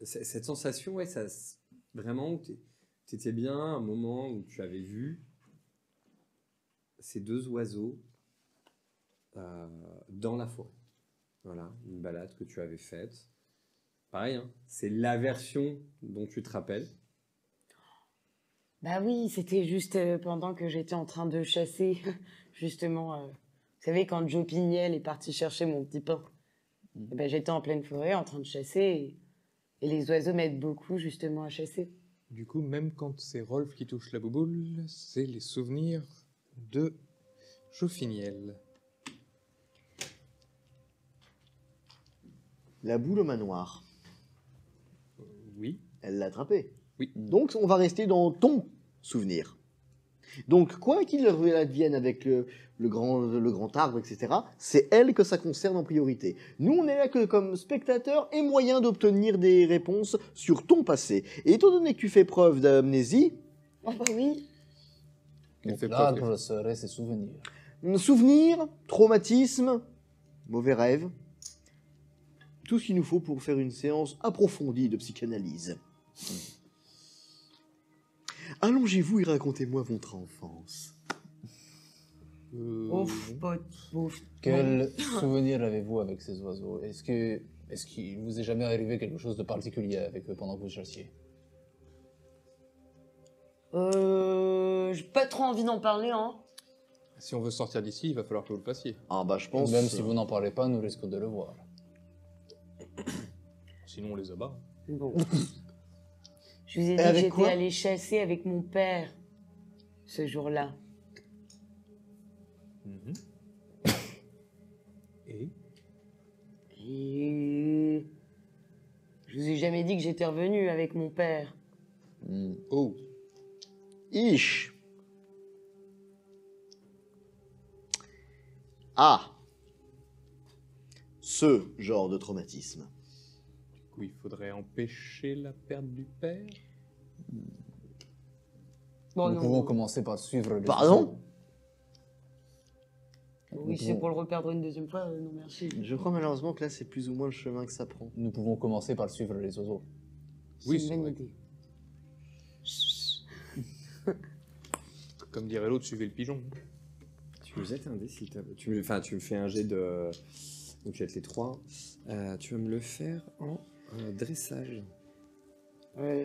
cette sensation, ouais, vraiment, tu étais bien à un moment où tu avais vu ces deux oiseaux dans la forêt. Voilà, une balade que tu avais faite. Pareil, hein, c'est la version dont tu te rappelles. Bah oui, c'était juste pendant que j'étais en train de chasser, justement. Vous savez, quand Joe Pignel est parti chercher mon petit pain, eh ben, j'étais en pleine forêt en train de chasser et les oiseaux m'aident beaucoup justement à chasser. Du coup, même quand c'est Rolf qui touche la bouboule, c'est les souvenirs de Jofiniel. La boule au manoir, Oui. elle l'a attrapé. Oui. Donc on va rester dans ton souvenir. Donc quoi qu'il advienne avec le grand arbre, etc., c'est elle que ça concerne en priorité. Nous, on est là que comme spectateurs et moyen d'obtenir des réponses sur ton passé. Et étant donné que tu fais preuve d'amnésie, Oh bah oui. Elle Donc fait l'arbre preuve. serait ses souvenirs. souvenir, traumatisme, mauvais rêve, tout ce qu'il nous faut pour faire une séance approfondie de psychanalyse. Allongez-vous et racontez-moi votre enfance. Ouf, pote, ouf. Quel souvenir avez-vous avec ces oiseaux? Est-ce qu'il vous est jamais arrivé quelque chose de particulier avec eux pendant que vous chassiez? J'ai pas trop envie d'en parler, hein. Si on veut sortir d'ici, il va falloir que vous le fassiez. Ah bah je pense... Même si vous n'en parlez pas, nous risquons de le voir. Sinon, on les abat. Bon. Je vous ai dit que avec j'étais quoi allée chasser avec mon père ce jour-là. Et Et je vous ai jamais dit que j'étais revenu avec mon père. Oh, Ish. Ah. Ce genre de traumatisme. du coup, il faudrait empêcher la perte du père. Bon, Nous non. pouvons commencer par suivre les Pardon oiseaux. Oui, c'est pour le reperdre une deuxième fois, non merci. Je crois malheureusement que là c'est plus ou moins le chemin que ça prend. Nous pouvons commencer par suivre les oiseaux. Oui, c'est c'est une bonne vrai. idée. Comme dirait l'autre, suivez le pigeon. Tu me jettes un dé s'il te plaît. Tu me fais un jet de... Donc tu vas être les 3. Tu vas me le faire en dressage.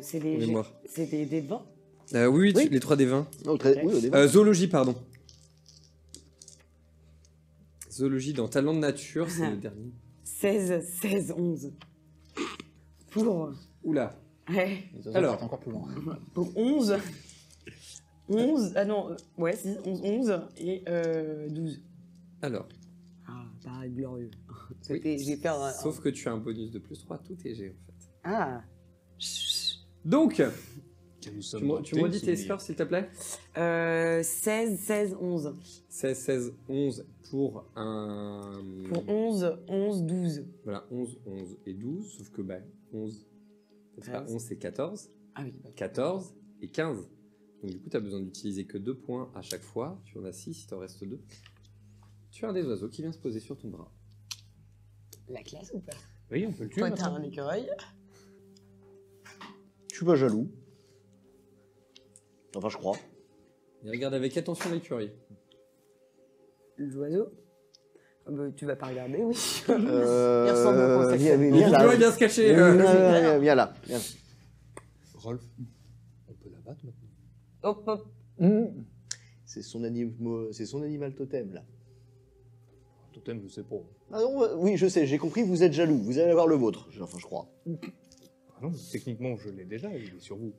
C'est De des, mémoire. c'est des 20. Oui, Oui. les 3 des 20. Oh, très... Oui, au début. Zoologie, pardon. Zoologie dans talent de nature, c'est le dernier. 16, 11. Pour... Oula. Ouais, Les oiseaux Alors. partent encore plus loin. pour 11. 11, ah non, ouais, si, 11 et 12. Alors, Ah, pareil, glorieux. Oui. J'ai fait un... sauf que tu as un bonus de plus 3 tout est G en fait. Ah. Donc, Que nous sommes tu me tentés, redis tes souvenirs. scores s'il te plaît. 16, 11. 16, 16, 11 pour un... Pour 11, 12. Voilà, 11, 11 et 12, sauf que 11, c'est pas 13. 11, c'est 14. Ah oui. 14 et 15. Donc du coup, tu as besoin d'utiliser que 2 points à chaque fois. Tu en as 6, il t'en reste 2. Tu as un des oiseaux qui vient se poser sur ton bras. La classe ou pas? Oui, on peut le tuer. Toi, t'as maintenant. un écureuil. Je suis pas jaloux. Enfin, je crois. Et regarde avec attention l'écurie. L'oiseau. Ah bah, tu vas pas regarder, oui. Il ressemble au conseil. viens là. L'écurie vient se cacher. Viens là. Viens. Rolf, on peut la battre maintenant. Hop, hop. C'est son animal totem là. Totem, je sais pas. Ah non, oui, je sais, j'ai compris, vous êtes jaloux. Vous allez avoir le vôtre. Enfin, je crois. Ah non, techniquement, je l'ai déjà, il est sur vous.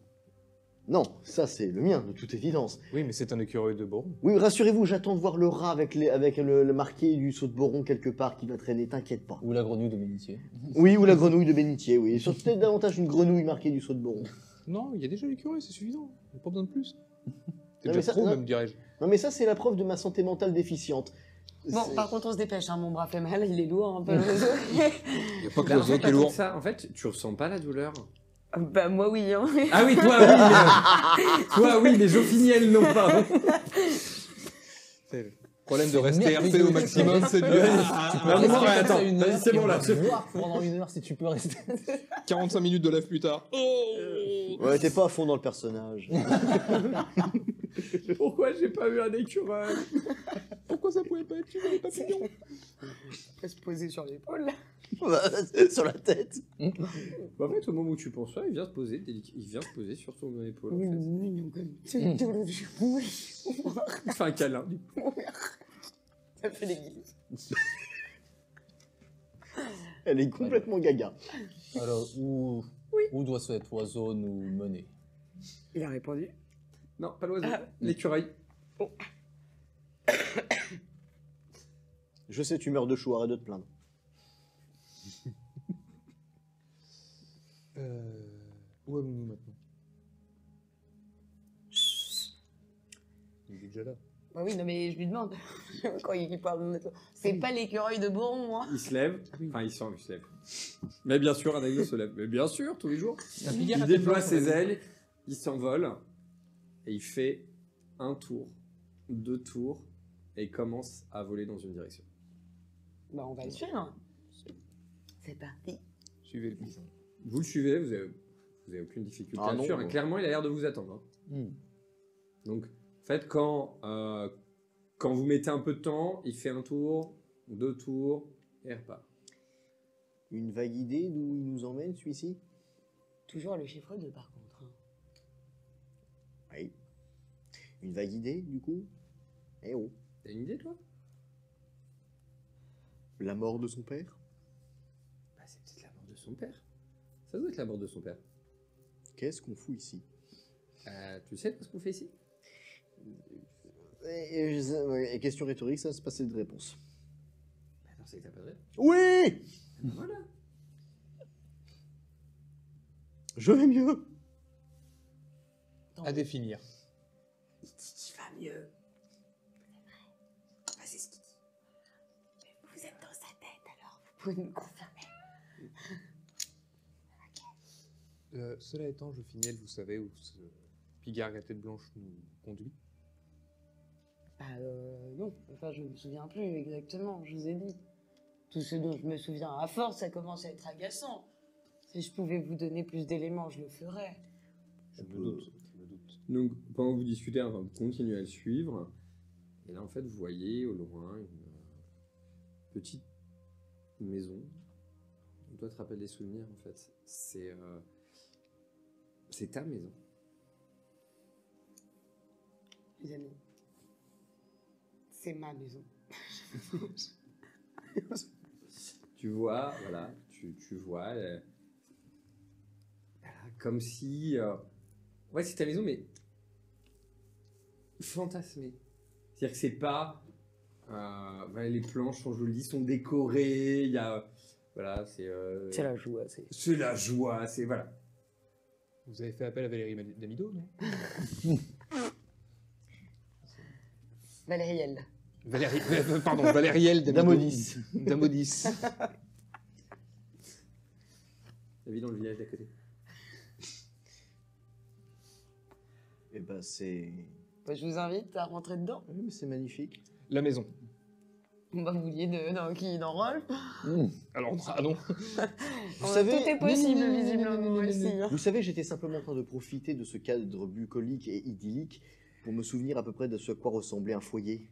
Non, ça c'est le mien, de toute évidence. Oui, mais c'est un écureuil de Boron. Oui, rassurez-vous, j'attends de voir le rat avec le marqué du saut de Boron quelque part qui va traîner, t'inquiète pas. Ou la grenouille de bénitier. Oui, ou la grenouille de bénitier, oui. Surtout peut-être davantage une grenouille marquée du saut de Boron. Non, il y a déjà l'écureuil, c'est suffisant. Il n'y a pas besoin de plus. C'est Non, déjà mais ça- trop, non. même, dirais-je. Non mais ça c'est la preuve de ma santé mentale déficiente. Bon, C'est- par contre, on se dépêche, hein, mon bras fait mal, il est lourd un peu l'oiseau. Il n'y a pas que Bah, en l'oiseau fait, qui est pas tant lourd. que ça. En fait, tu ressens pas la douleur. Bah, moi, oui, hein. Ah oui, toi oui. Toi oui, les Jofiniel non pas. Problème de rester RP au maximum, c'est dur. Tu peux Ah, rester non, comme ça attends, une heure, vas-y, c'est et bon, on là, va c'est- voir pendant une heure si tu peux rester. 45 minutes de live plus tard. Oh Ouais, t'es pas à fond dans le personnage. Pourquoi j'ai pas eu un écureuil? Pourquoi ça pouvait pas être les papillons? On peut se poser sur l'épaule. Sur la tête. Bah, en fait, au moment où tu penses ça, il vient se poser, il vient se poser sur ton épaule. En fait. Mignon comme. Il fait un câlin. du coup. Ça fait des guillis. Elle est complètement gaga. Alors, où doit cet oiseau nous mener? Il a répondu. Non, pas l'oiseau, l'écureuil. Je sais, tu meurs de chaud, arrête de te plaindre. Où sommes-nous maintenant? Il est déjà là. Bah oui, non mais je lui demande. Quand il parle de notre... C'est pas l'écureuil de Boron, moi. Il se lève, enfin il se lève. Mais bien sûr, un aigle se lève. Mais bien sûr, tous les jours. Il déploie ses ailes, il s'envole, et il fait un tour, 2 tours, et il commence à voler dans une direction. Bah on va le suivre. C'est parti. Suivez le pigeon. Vous le suivez, vous avez aucune difficulté Ah à le non, suivre. non. Clairement, il a l'air de vous attendre. Hein. Donc, en fait, quand vous mettez un peu de temps, il fait un tour, 2 tours, et il repart. Une vague idée d'où il nous emmène, celui-ci? Toujours le chiffre 2 par contre. Hein. Oui. Une vague idée, du coup? Eh oh. T'as une idée, toi? La mort de son père? Bah, c'est peut-être la mort de son père. Ça doit être la mort de son père. Qu'est-ce qu'on fout ici? Tu sais ce qu'on fait ici? Et question rhétorique, ça se passait de réponse. Bah non, c'est que t'as pas de réponse. Oui! Voilà. Je vais mieux! À définir. Il dit qu'il va mieux. Bah, c'est ce qu'il dit. Vous êtes dans sa tête alors, vous pouvez me confirmer. Cela étant, je fignelle, vous savez où ce pigard à tête blanche nous conduit? Bah non, enfin je me souviens plus exactement, je vous ai dit. Tout ce dont je me souviens à force, ça commence à être agaçant. Si je pouvais vous donner plus d'éléments, je le ferais. Je me doute, je me doute. Donc, pendant que vous discutez, enfin, vous continuez à le suivre. Et là, en fait, vous voyez au loin une petite maison. On doit te rappeler des souvenirs, en fait. C'est ta maison. Les amis, c'est ma maison. Tu vois, voilà, tu vois, voilà, comme si... ouais, c'est ta maison, mais fantasmée. C'est-à-dire que c'est pas... voilà, les planches sont jolies, sont décorées, il y a... Voilà, c'est... C'est la joie, C'est la joie, c'est... Voilà. Vous avez fait appel à Valérie Damido, non? Valérielle. Valériel Damodis. Damodis. La vie dans le village d'à côté. Eh ben, c'est... Bah, je vous invite à rentrer dedans. Oui, mais c'est magnifique. La maison. Bah, vous vouliez dans qui? Dans Rolf? Alors, ah non. Vous savez... Tout est possible, visiblement, aussi. hein. Vous savez, j'étais simplement en train de profiter de ce cadre bucolique et idyllique pour me souvenir à peu près de ce à quoi ressemblait un foyer.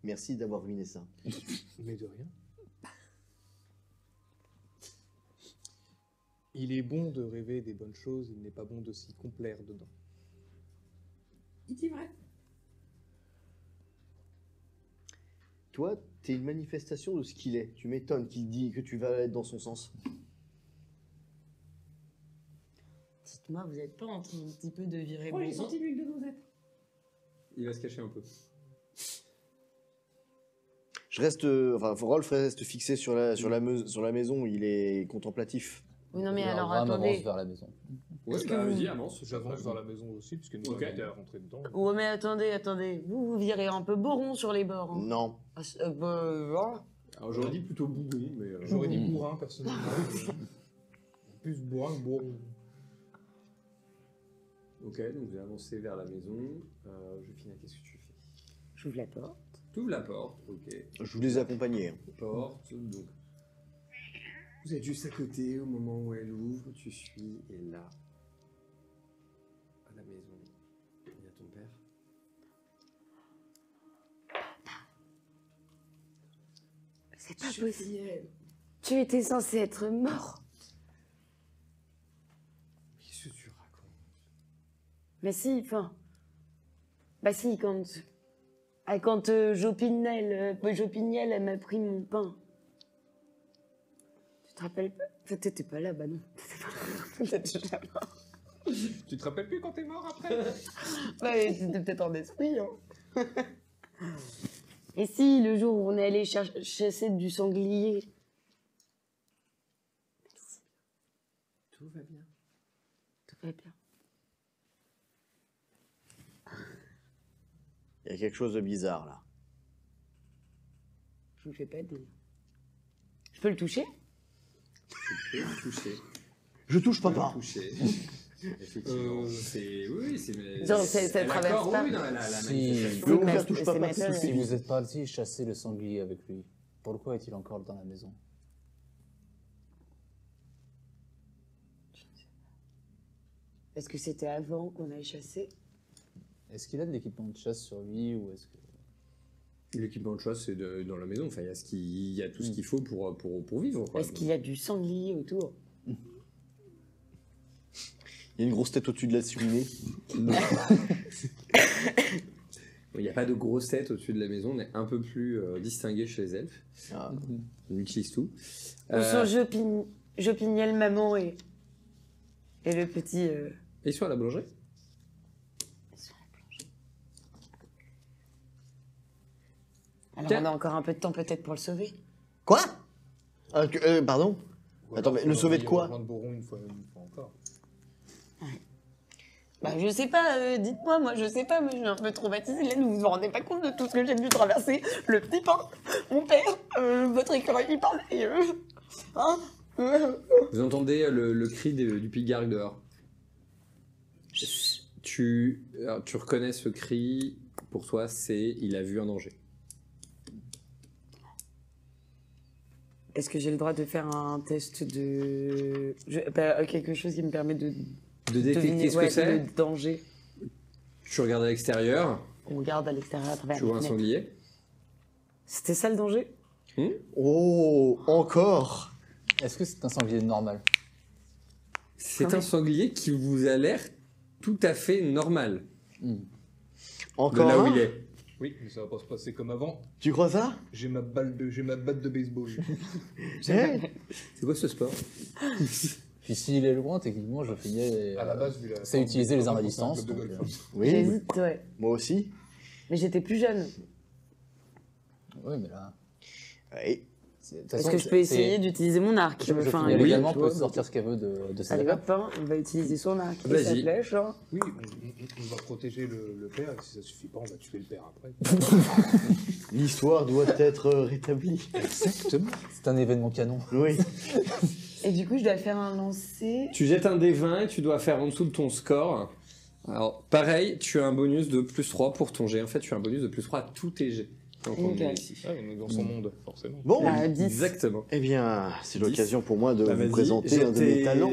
Merci d'avoir ruiné ça. Mais de rien. Il est bon de rêver des bonnes choses, il n'est pas bon de s'y complaire dedans. Il dit vrai. Toi, t'es une manifestation de ce qu'il est. Tu m'étonnes qu'il dit que tu vas être dans son sens. Dites-moi, vous n'êtes pas en train un petit peu de virer Oh, j'ai Boson? senti l'huile de noisette. Il va se cacher un peu. Je reste... enfin, Rolf reste fixé sur la maison. Il est contemplatif. Oui, non, mais alors Graham avance attendez. vers la maison. Ouais, Est-ce que bah, vous- vas-y, avance. J'avance vers la maison aussi, puisque nous Ok. avons été à rentrer dedans. Ouais, mais attendez. Vous virez un peu Boron sur les bords. Hein. Non. Ah, voilà. Alors j'aurais dit plutôt bougon, mais... J'aurais dit bourrin, personnellement. Plus bourrin que bourron. Ok, donc vous avancez vers la maison. Je finis, qu'est-ce que tu fais? J'ouvre la porte. T'ouvres la porte, ok. Je vous les accompagnais. Hein. Porte, donc. Vous êtes juste à côté au moment où elle ouvre, tu suis, et là, à la maison, il y a ton père. C'est pas possible. Tu étais censé être mort. Qu'est-ce que tu racontes? Mais si, enfin... Bah si, quand Jopignel, elle m'a pris mon pain. Tu te rappelles pas? Enfin, t'étais pas là, bah non. T'étais déjà mort. Tu te rappelles plus quand t'es mort après? Bah, t'étais peut-être en esprit, hein. Et si, le jour où on est allé chasser du sanglier. Tout va bien. Tout va bien. Il y a quelque chose de bizarre là. Je vous fais pas dire. Je peux le toucher? Touché. Je touche papa. Touché. Effectivement. C'est. Oui, c'est. Genre, ça elle traverse accorde, pas. oui, dans la Si. manifestation. Le mon père mais touche c'est papa. ma c'est sœur. tout ce Si qu'il vous dit. êtes parti chasser le sanglier avec lui, pourquoi est-il encore dans la maison? Est-ce que c'était avant qu'on aille chasser? Est-ce qu'il a de l'équipement de chasse sur lui ou est-ce que... L'équipement de chasse, c'est dans la maison. Enfin, il y a tout ce qu'il faut pour vivre. Quoi. Est-ce qu'il y a du sanglier autour? Il y a une grosse tête au-dessus de la cheminée. Il n'y a pas de grosse tête au-dessus de la maison. On est un peu plus distingué chez les elfes. Ah. On utilise tout. On sent Jopignel, maman et le petit... Et sur la boulangerie? Alors Tiens. on a encore un peu de temps peut-être pour le sauver. Quoi Pardon. Ou Attends, alors, mais le faut sauver de quoi? rejoindre Boron une fois encore. Bah je sais pas, dites-moi, moi je sais pas, moi je suis un peu traumatisée, là, vous vous rendez pas compte de tout ce que j'ai dû traverser. Le petit pain, mon père, votre écureuil qui parle, et hein Vous entendez le cri du pigargue dehors. Tu reconnais ce cri. Pour toi, c'est il a vu un danger. Est-ce que j'ai le droit de faire un test de... quelque chose qui me permet de De détecter ce que c'est. le danger. Tu regardes à l'extérieur. On regarde à l'extérieur à travers Tu la vois un fenêtre. sanglier. C'était ça le danger? Oh, encore. Est-ce que c'est un sanglier normal? C'est Ah un ouais. sanglier qui vous a l'air tout à fait normal. De Encore là où un il est. Oui, mais ça va pas se passer comme avant. Tu crois ça? J'ai ma batte de baseball. Eh, C'est quoi ce sport? Puis s'il est loin, techniquement, je finis... À la base, vu la. c'est utiliser les armes à c'est un distance. club de donc, golf. Oui, J'hésite, ouais. moi aussi. Mais j'étais plus jeune. Oui, mais là... Oui. de toute Est-ce façon, que je peux c'est- essayer d'utiliser mon arc? Enfin, oui, légalement tu peut vois, sortir ce qu'elle veut de ses Allez affaires. hop, hein, on va utiliser son arc et Vas-y. sa flèche. Hein. Oui, on va protéger le père, et si ça suffit pas, on va tuer le père après. L'histoire doit être rétablie. Exactement. C'est un événement canon. Oui. Et du coup, je dois faire un lancer. Tu jettes un dé 20 et tu dois faire en dessous de ton score. Alors, pareil, tu as un bonus de plus 3 pour ton jet. En fait, tu as un bonus de plus 3 à tous tes jets. Donc, on Ok. est ici. Ah, on est dans son monde, forcément. Bon, Bah, 10. Exactement. eh bien, c'est 10. l'occasion pour moi de Bah, vous vas-y, présenter un de mes talents.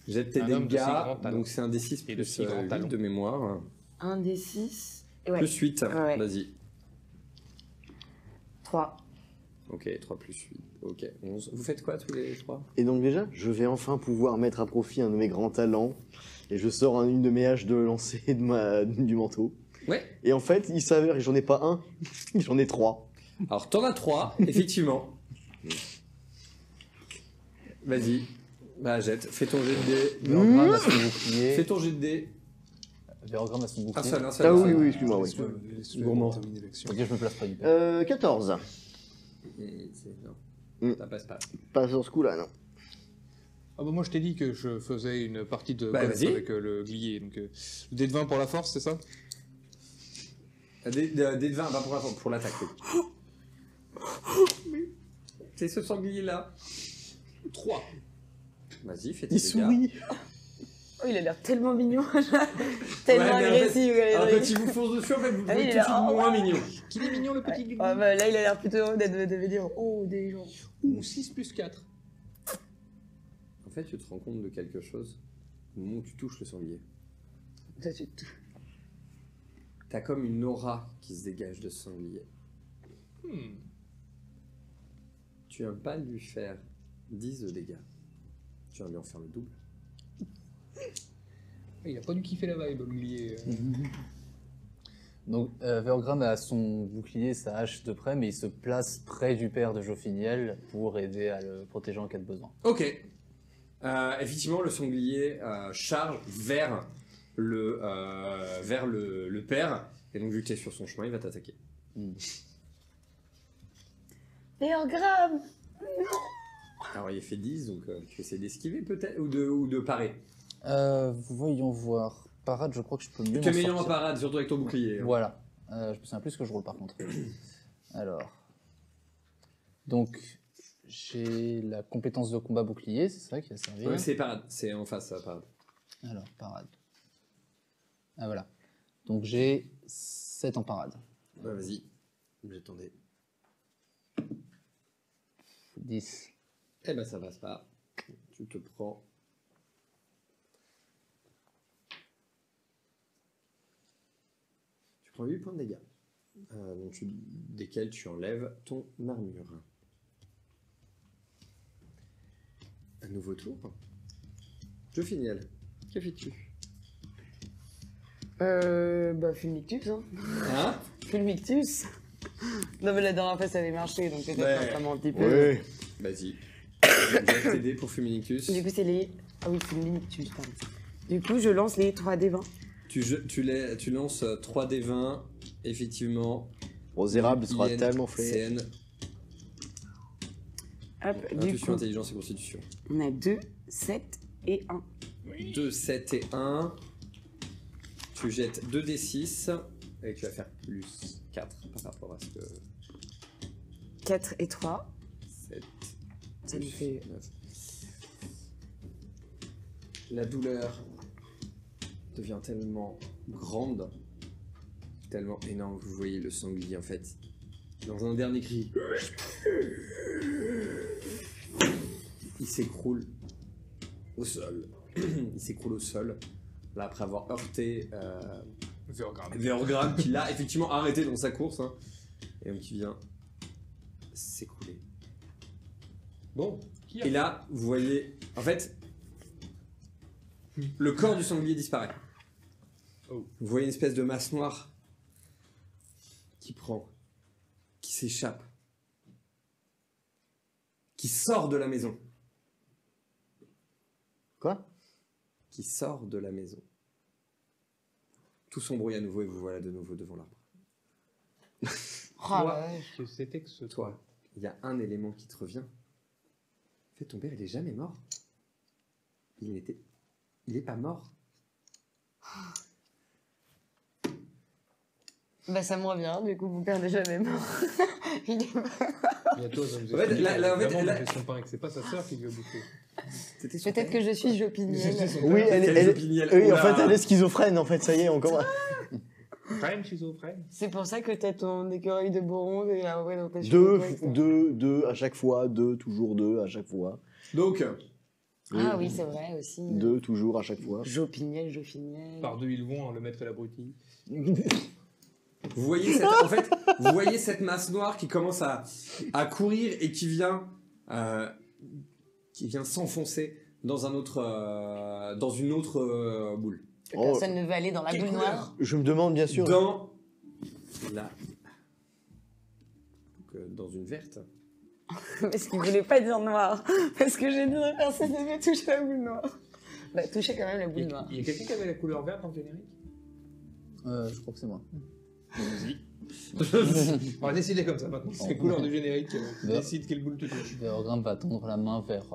Jette tes Un homme de dégâts. si grands talents. Donc, c'est un D6 Et de plus si grands 8 talents. de mémoire. Un des 6. Et ouais, Plus 8. Ouais. Vas-y. 3. Ok, 3 plus 8. Ok, 11. Vous faites quoi tous les 3? Et donc déjà, je vais enfin pouvoir mettre à profit un de mes grands talents. Et je sors une de mes haches de lancer du manteau. Ouais. Et en fait, il s'avère que j'en ai pas un, j'en ai 3. Alors, t'en as 3, effectivement. Vas-y. Bah, jette. Fais ton jet de dé. Verogram a son bouclier. Fais ton jet de dé. Verogram a son Un bouclier. seul, un seul. Ah un oui, seul. oui, excuse-moi, oui. Laisse-le Gourmand. terminer l'action. Ok, je me place pas hyper. 14. Non, ça passe pas. Pas sur ce coup-là, non. Ah bah moi je t'ai dit que je faisais une partie de Bah, golf vas-y. avec le glier. Donc, le dé de 20 pour la force, c'est ça? Dé de 20, bah, pour l'attaque. Oui. C'est ce sanglier là. 3. Vas-y, fais tes Il dégâts. sourit. Oh, il a l'air tellement mignon. Tellement Ouais, mais en agressif. Alors quand il vous fonce dessus, en fait, vous le Ah oui, trouvez il tout de est suite là, moins mignon. Qu'il est mignon le petit Guigui. Ah, bah, là, il a l'air plutôt heureux de venir. Oh, des gens. Ou 6 plus 4. En fait, tu te rends compte de quelque chose au moment où tu touches le sanglier. Ça, c'est tout. T'as comme une aura qui se dégage de ce sanglier. Tu viens pas lui faire 10 de dégâts. Tu viens lui en faire le double. Il a pas dû kiffer la vibe, l'oublier. Donc, Vergram a son bouclier, sa hache de près, mais il se place près du père de Jofiniel pour aider à le protéger en cas de besoin. Ok. Effectivement, le sanglier charge vers le père. Et donc, vu que tu es sur son chemin, il va t'attaquer. Vergram. Alors, il fait 10, donc tu essaies d'esquiver peut-être ou de parer. Voyons voir. Parade, je crois que je peux mieux Tu es m'en meilleur en sortir. parade, surtout avec ton bouclier. Hein. Voilà. Je me souviens plus ce que je roule par contre. Alors. Donc, j'ai la compétence de combat bouclier, c'est ça qui a servi. Ouais, c'est parade, c'est en face, ça, parade. Alors, parade. Ah voilà. Donc j'ai 7 en parade. Ouais, vas-y. J'attendais. 10. Eh ben, ça passe pas. Tu te prends. Tu prends 8 points de dégâts. Desquels tu enlèves ton armure. Un nouveau tour. Jofiniel, que fais-tu? Bah, Fulmictus, hein. Hein? Fulmictus. Non, mais la dernière fois, ça avait marché, donc peut-être Ouais. vraiment un petit peu. Oui. Vas-y. Je vais t'aider pour Fulminicus. Du coup, c'est les. Ah oui, Fulmictus, pardon. Du coup, je lance les 3D20. Tu lances 3D20, effectivement. Rosérable sera IN, tellement fait. CN, Hop, du intuition, coup, intelligence et constitution. on a 2, 7 et 1. 2, 7 et 1. Tu jettes 2d6 et tu vas faire plus 4 par rapport à ce que 4 et 3. 7 Ça nous fait 9. La douleur devient tellement grande, tellement énorme que vous voyez le sanglier en fait. Dans un dernier cri, il s'écroule au sol. Il s'écroule au sol. Là, après avoir heurté Vergram, qui l'a effectivement arrêté dans sa course, hein, et donc qui vient s'écrouler. Bon, qui a Et là, vous voyez, en fait, le corps du sanglier disparaît. Oh. Vous voyez une espèce de masse noire qui prend, qui s'échappe, qui sort de la maison. Quoi? Qui sort de la maison. Tout s'embrouille à nouveau et vous voilà de nouveau devant l'arbre. Oh, Toi, la vache. que c'était que ce Toi, il y a un élément qui te revient. En fait, ton père, il est jamais mort. Il est pas mort. Bah, ça me revient, du coup, mon père n'est jamais mort. Il est mort. Bientôt, ça nous En fait, là, en fait, vraiment là- bouffé son pain et que c'est pas sa sœur qui lui a bouffé. C'était son Peut-être père. que je suis Jopiniel. Oui, Quel Jopiniel. oui, en Oula. fait, elle est schizophrène, en fait, ça y est, on commence. Frêne, schizophrène. C'est pour ça que t'as ton écureuil de Boron et ah ouais, dans ta Deux, cheveux, quoi, deux à chaque fois, toujours deux à chaque fois. Donc, Ah oui, c'est vrai aussi. Deux, toujours à chaque fois. Jopiniel, Jofiniel. Par deux, ils vont, le maître et l'abruti. vous voyez cette, en fait, vous voyez cette masse noire qui commence à courir et qui vient s'enfoncer dans dans une autre boule. Que personne ne veut aller dans la Quelle boule couleur noire. Je me demande bien sûr. Dans dans une verte. Parce qu'il voulait pas dire noir. Parce que j'ai dit à personne ne veut toucher la boule noire. Bah, toucher quand même la boule noire. Il y a quelqu'un qui avait la couleur verte dans le générique? Je crois que c'est moi. On va décider comme ça maintenant. C'est la couleur du générique qui décide quelle boule tu touches. Vergram va tendre la main vers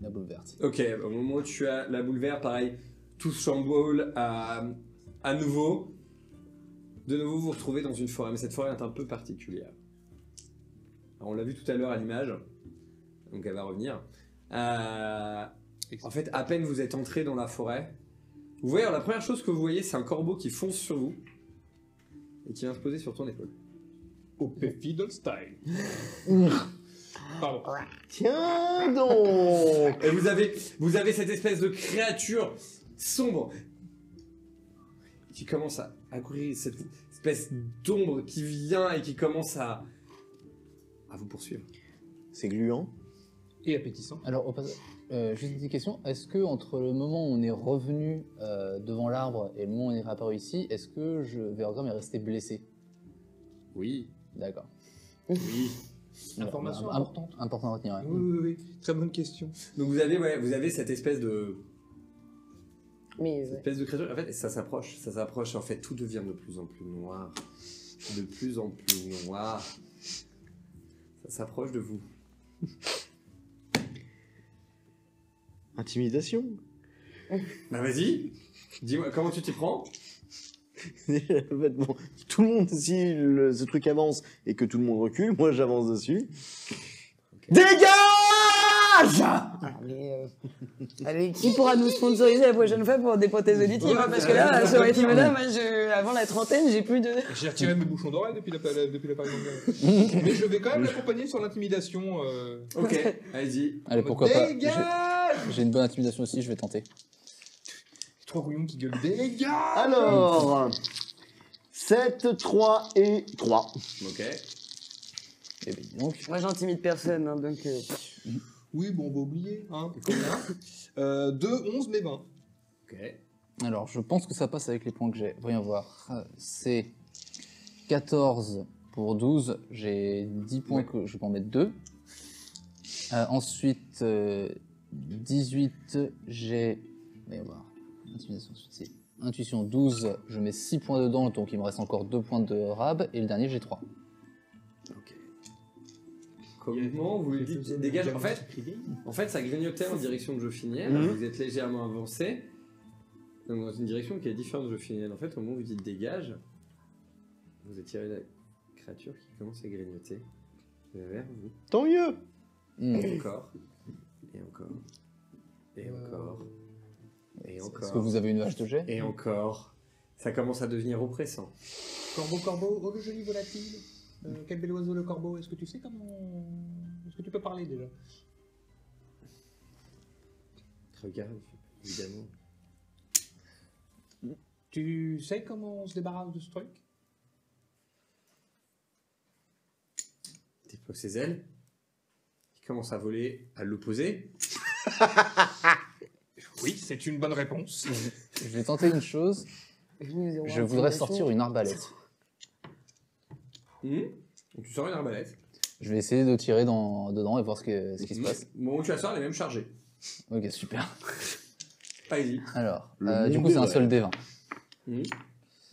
la boule verte. Ok, au moment où tu as la boule verte, pareil, tout chamboule à nouveau. De nouveau, vous vous retrouvez dans une forêt, mais cette forêt est un peu particulière. Alors, on l'a vu tout à l'heure à l'image, donc elle va revenir. En fait, à peine vous êtes entré dans la forêt, vous voyez, alors, la première chose que vous voyez, c'est un corbeau qui fonce sur vous et qui vient se poser sur ton épaule. OP Fiddle style. Pardon. Tiens donc. Et vous avez cette espèce de créature sombre qui commence à courir, cette espèce d'ombre qui vient et qui commence à vous poursuivre. C'est gluant. Et appétissant. Alors, juste une petite question. Est-ce que entre le moment où on est revenu devant l'arbre et le moment où on est réapparu ici, est-ce que Vergram est resté blessé? Oui. D'accord. Oui. Information Voilà, importante. Important à retenir. Ouais. Oui. Très bonne question. Donc vous avez cette espèce de Mais créature. En fait, ça s'approche. En fait, tout devient de plus en plus noir, de plus en plus noir. Ça s'approche de vous. Intimidation. Bah vas-y. Dis-moi comment tu t'y prends. En fait, bon, tout le monde, si ce truc avance et que tout le monde recule, moi j'avance dessus. Dégage! allez, qui pourra nous sponsoriser la prochaine fois pour des prothèses auditives hein, parce que là, sur les là, moi, avant la trentaine, j'ai plus de... J'ai retiré mes bouchons d'oreille depuis la période mondiale. Mais je vais quand même l'accompagner sur l'intimidation. Ok, allez-y. Allez, pourquoi pas. Dégage! J'ai une bonne intimidation aussi, je vais tenter. Trois rouillons qui gueulent. Dégage! Alors, 7, 3 et 3. Ok. Et bien dis donc. Moi, j'intimide personne, hein, donc... Oui, bon, on va oublier. Hein. Combien 2, 11, mais 20. Ok. Alors, je pense que ça passe avec les points que j'ai. Voyons voir. C'est 14 pour 12. J'ai 10 points que je peux en mettre 2. Ensuite, 18, j'ai... Voyons voir. Intimidation, ensuite, c'est intuition 12. Je mets 6 points dedans, donc il me reste encore 2 points de rab. Et le dernier, j'ai 3. Ok. Comment vous lui dites dégage? En fait, ça grignotait en direction de Jofiniel. Vous êtes légèrement avancé. Donc dans une direction qui est différente de Jofiniel. En fait, au moment où vous dites dégage, vous attirez la créature qui commence à grignoter vers vous. Tant mieux. Et encore. Et encore. Et encore. Et Est-ce encore. que vous avez une vache de jet? Et encore. Ça commence à devenir oppressant. Corbeau, oh le joli volatile. Quel bel oiseau le corbeau. Est-ce que tu sais comment... Est-ce que tu peux parler déjà? Regarde, évidemment. Tu sais comment on se débarrasse de ce truc? Déploie ses ailes. Il commence à voler à l'opposé. Oui, c'est une bonne réponse. Je vais tenter une chose. Je voudrais sortir une arbalète. Donc tu sors une arbalète. Je vais essayer de tirer dedans et voir ce qui se passe. Au moment où tu la sors, elle est même chargée. Ok, super. Allez-y. Alors, Le du monde coup, c'est est un vrai. seul D20.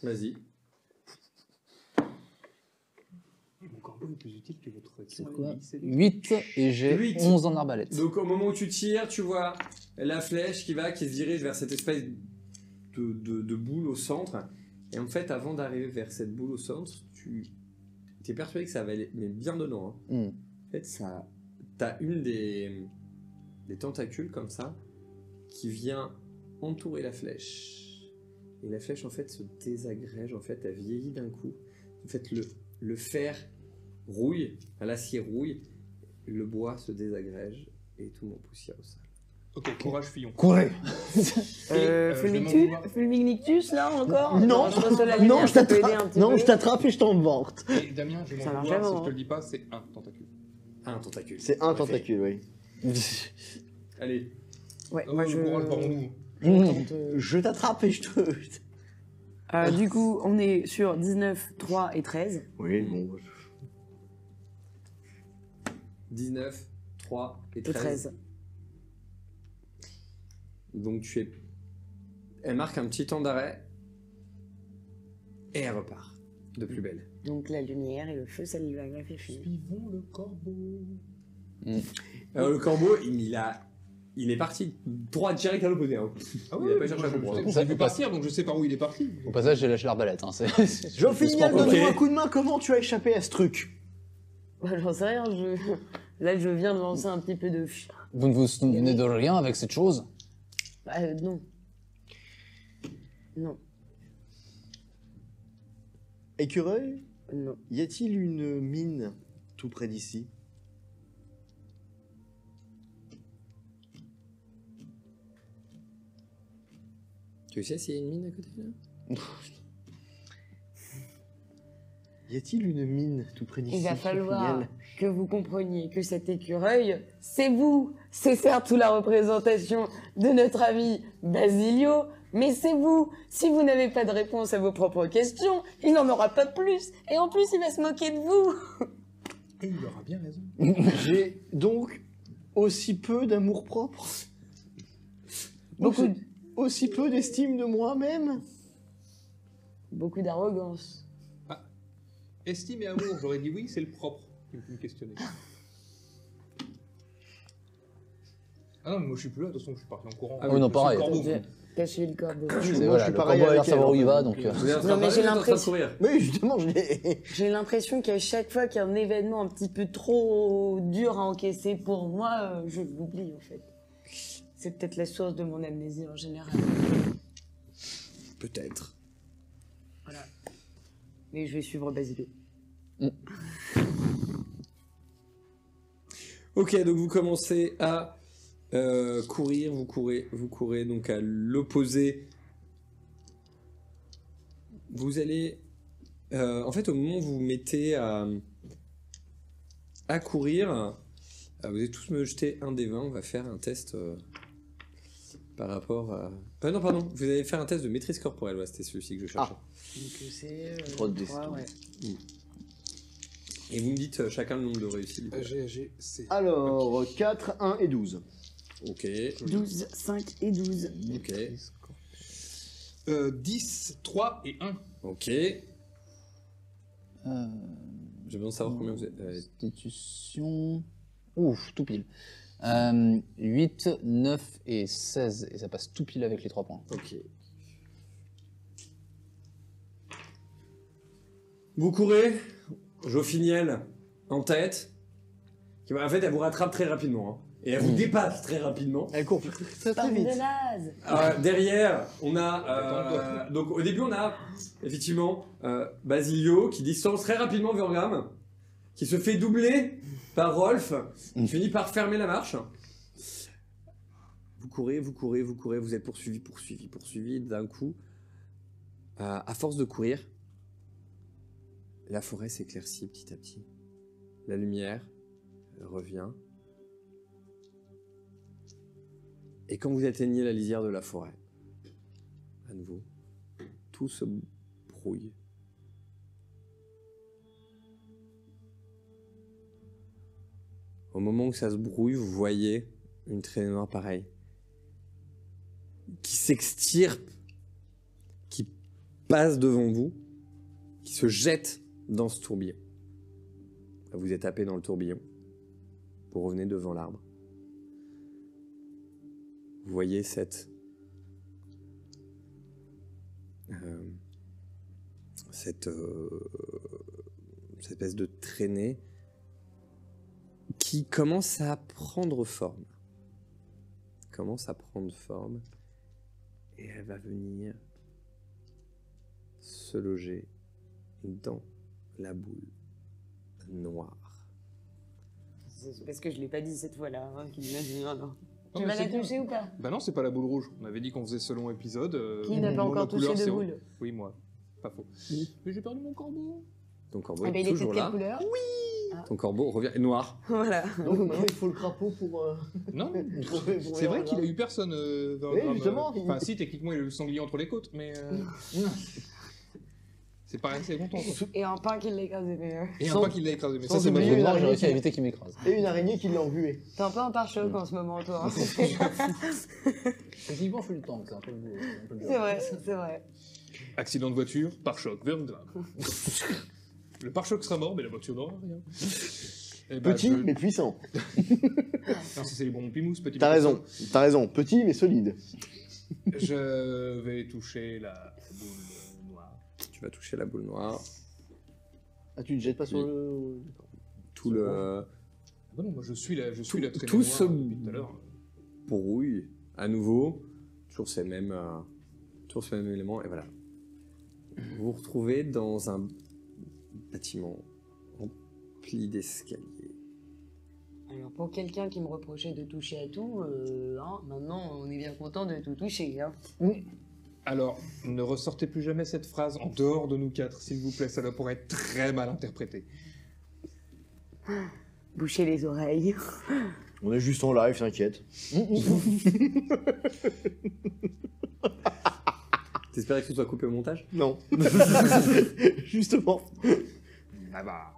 Vas-y. Mon corbeau est plus utile que votre... C'est quoi 8 et j'ai 8. 11 en arbalète. Donc au moment où tu tires, tu vois la flèche qui se dirige vers cette espèce de boule au centre. Et en fait, avant d'arriver vers cette boule au centre, tu es persuadé que ça va aller, mais bien dedans. Hein. En fait, t'as une des tentacules comme ça qui vient entourer la flèche. Et la flèche, en fait, se désagrège. En fait, elle vieillit d'un coup. En fait, le fer rouille, l'acier rouille, le bois se désagrège et tout le monde poussière au sol. Ok, courage, fillon. Courez Fulmignictus, là, encore Non, je pense que la non, lumière, je ça peut aider un t'attrape. petit Non, peu. je t'attrape et je t'emporte. Et Damien, je vais Ça m'en marche vouloir si vraiment, je te le dis pas, c'est un tentacule. Un tentacule. C'est un En effet. tentacule, oui. Allez. Ouais, Oh, moi, le courage, baron-nous. Je t'attrape et je te... Du coup, on est sur 19, 3 et 13. Oui, bon... 19, 3 et Et 13. 13. Donc elle marque un petit temps d'arrêt et elle repart de plus belle. Donc la lumière et le feu, ça lui va faire fuir. Suivons le corbeau. Alors, le corbeau, il est parti droit direct à l'opposé. Hein. Ah Il a pas cherché à comprendre. Je l'ai vu partir, donc je sais par où il est parti. Au passage, j'ai lâché l'arbalète. Hein, Jean-Philippe, Ok. donne-moi un coup de main, comment tu as échappé à ce truc? Bah, j'en sais rien, là je viens de lancer un petit peu de Vous ne vous souvenez de rien avec cette chose? Non. Non. Écureuil, Non. y a-t-il une mine tout près d'ici? Tu sais s'il y a une mine à côté là? Y a-t-il une mine tout près d'ici? Il va falloir Fidèle que vous compreniez que cet écureuil, c'est vous. C'est certes la représentation de notre ami Basilio, mais c'est vous. Si vous n'avez pas de réponse à vos propres questions, il n'en aura pas plus. Et en plus, il va se moquer de vous. Et il aura bien raison. J'ai donc aussi peu d'amour-propre, Beaucoup, aussi peu d'estime de moi-même. beaucoup d'arrogance. Estime et amour, j'aurais dit oui, c'est le propre qui me questionnait. Ah non, mais moi je suis plus là, de toute façon je suis parti en courant. Ah oui, non, pareil. Cacher le corbeau. C'est Moi, voilà, je suis le pareil corbeau a l'air avec savoir où elle, il en va, fait, donc... donc, Vous êtes en train Non, de mais parler, j'ai vous êtes en train de l'impression- courir. Oui, justement, je l'ai. J'ai l'impression qu'à chaque fois qu'il y a un événement un petit peu trop dur à encaisser pour moi, je l'oublie en fait. C'est peut-être la source de mon amnésie en général. Peut-être. Voilà. Mais je vais suivre Basilio. Ok, donc vous commencez à courir, vous courez donc à l'opposé. Vous allez, en fait, au moment où vous vous mettez à courir, vous allez tous me jeter un des 20. On va faire un test par rapport à. Non, pardon, vous allez faire un test de maîtrise corporelle. Ouais, c'était celui-ci que je cherchais. Donc c'est Trop de trois, destin. ouais. Et vous me dites chacun le nombre de réussites. du coup. C. Alors, 4, 1 et 12. Ok, 12, 5 et 12. ok, 10, 3 et 1. ok. J'ai besoin de savoir combien vous êtes. Constitution... Ouf, tout pile. 8, 9 et 16, et ça passe tout pile avec les 3 points. Ok. Vous courez, Jofiniel en tête. Qui, en fait, elle vous rattrape très rapidement. Hein. Et elle vous dépasse très rapidement. Elle court très Bande vite. de naze. Derrière, on a. Donc, au début, on a effectivement Basilio qui distance très rapidement Vergram, qui se fait doubler par Rolf, qui finit par fermer la marche. Vous courez, vous êtes poursuivi. D'un coup, à force de courir, la forêt s'éclaircit petit à petit. La lumière revient. Et quand vous atteignez la lisière de la forêt, à nouveau, tout se brouille. Au moment où ça se brouille, vous voyez une traînée noire pareille qui s'extirpe, qui passe devant vous, qui se jette dans ce tourbillon. Vous êtes tapé dans le tourbillon. Vous revenez devant l'arbre. Vous voyez cette espèce de traînée qui commence à prendre forme. Et elle va venir se loger dans la boule noire. C'est parce que je l'ai pas dit cette fois-là, hein, qu'il m'a dit non. Non, Tu mais vas c'est la bien. toucher ou pas? Bah non, c'est pas la boule rouge. On avait dit qu'on faisait selon épisode. Qui n'a pas encore touché de boule? Oui, moi. Pas faux. Mais j'ai perdu mon corbeau. Ton corbeau Ah ben est il était de toujours quelle là. couleur? Ton corbeau revient noir. Voilà. Donc maintenant, il faut le crapaud pour. Non, trouver- c'est vrai qu'il a eu personne. Vergram, justement, il- Enfin, si, techniquement, il a eu le sanglier entre les côtes, mais. C'est pas assez longtemps. Quoi. Et un pain qui l'a écrasé, mais. Et un Sans- pas qu'il l'a écrasé, mais sans ça, c'est oublier pas une Moi, j'ai araignée réussi à qui- éviter qu'il m'écrase. Et une araignée qui l'a englué. T'es un peu un pare-choc en ce moment, toi. hein. Techniquement, je fais le temps, c'est un peu le C'est vrai, c'est vrai. Accident de voiture, pare-choc, Vergram. Le pare-choc sera mort, mais la voiture n'aura rien. Eh ben, Petit, mais puissant. Non, ça, c'est les bons pimous, petit. T'as raison. Petit, mais solide. Je vais toucher la boule noire. Tu vas toucher la boule noire. Ah, tu ne jettes pas sur le. Tout le... Ah bah non, moi je suis la Tout traînée se noire depuis tout à l'heure. brouille à nouveau, toujours ces mêmes éléments, et voilà. Vous vous retrouvez dans un bâtiment rempli d'escaliers. Alors, pour quelqu'un qui me reprochait de toucher à tout, maintenant, on est bien content de tout toucher. Hein. Alors, ne ressortez plus jamais cette phrase en dehors de nous quatre, s'il vous plaît, ça pourrait être très mal interprété. Bouchez les oreilles. On est juste en live, t'inquiète. T'espérais que ce soit coupé au montage? Non. Justement. Ah bah.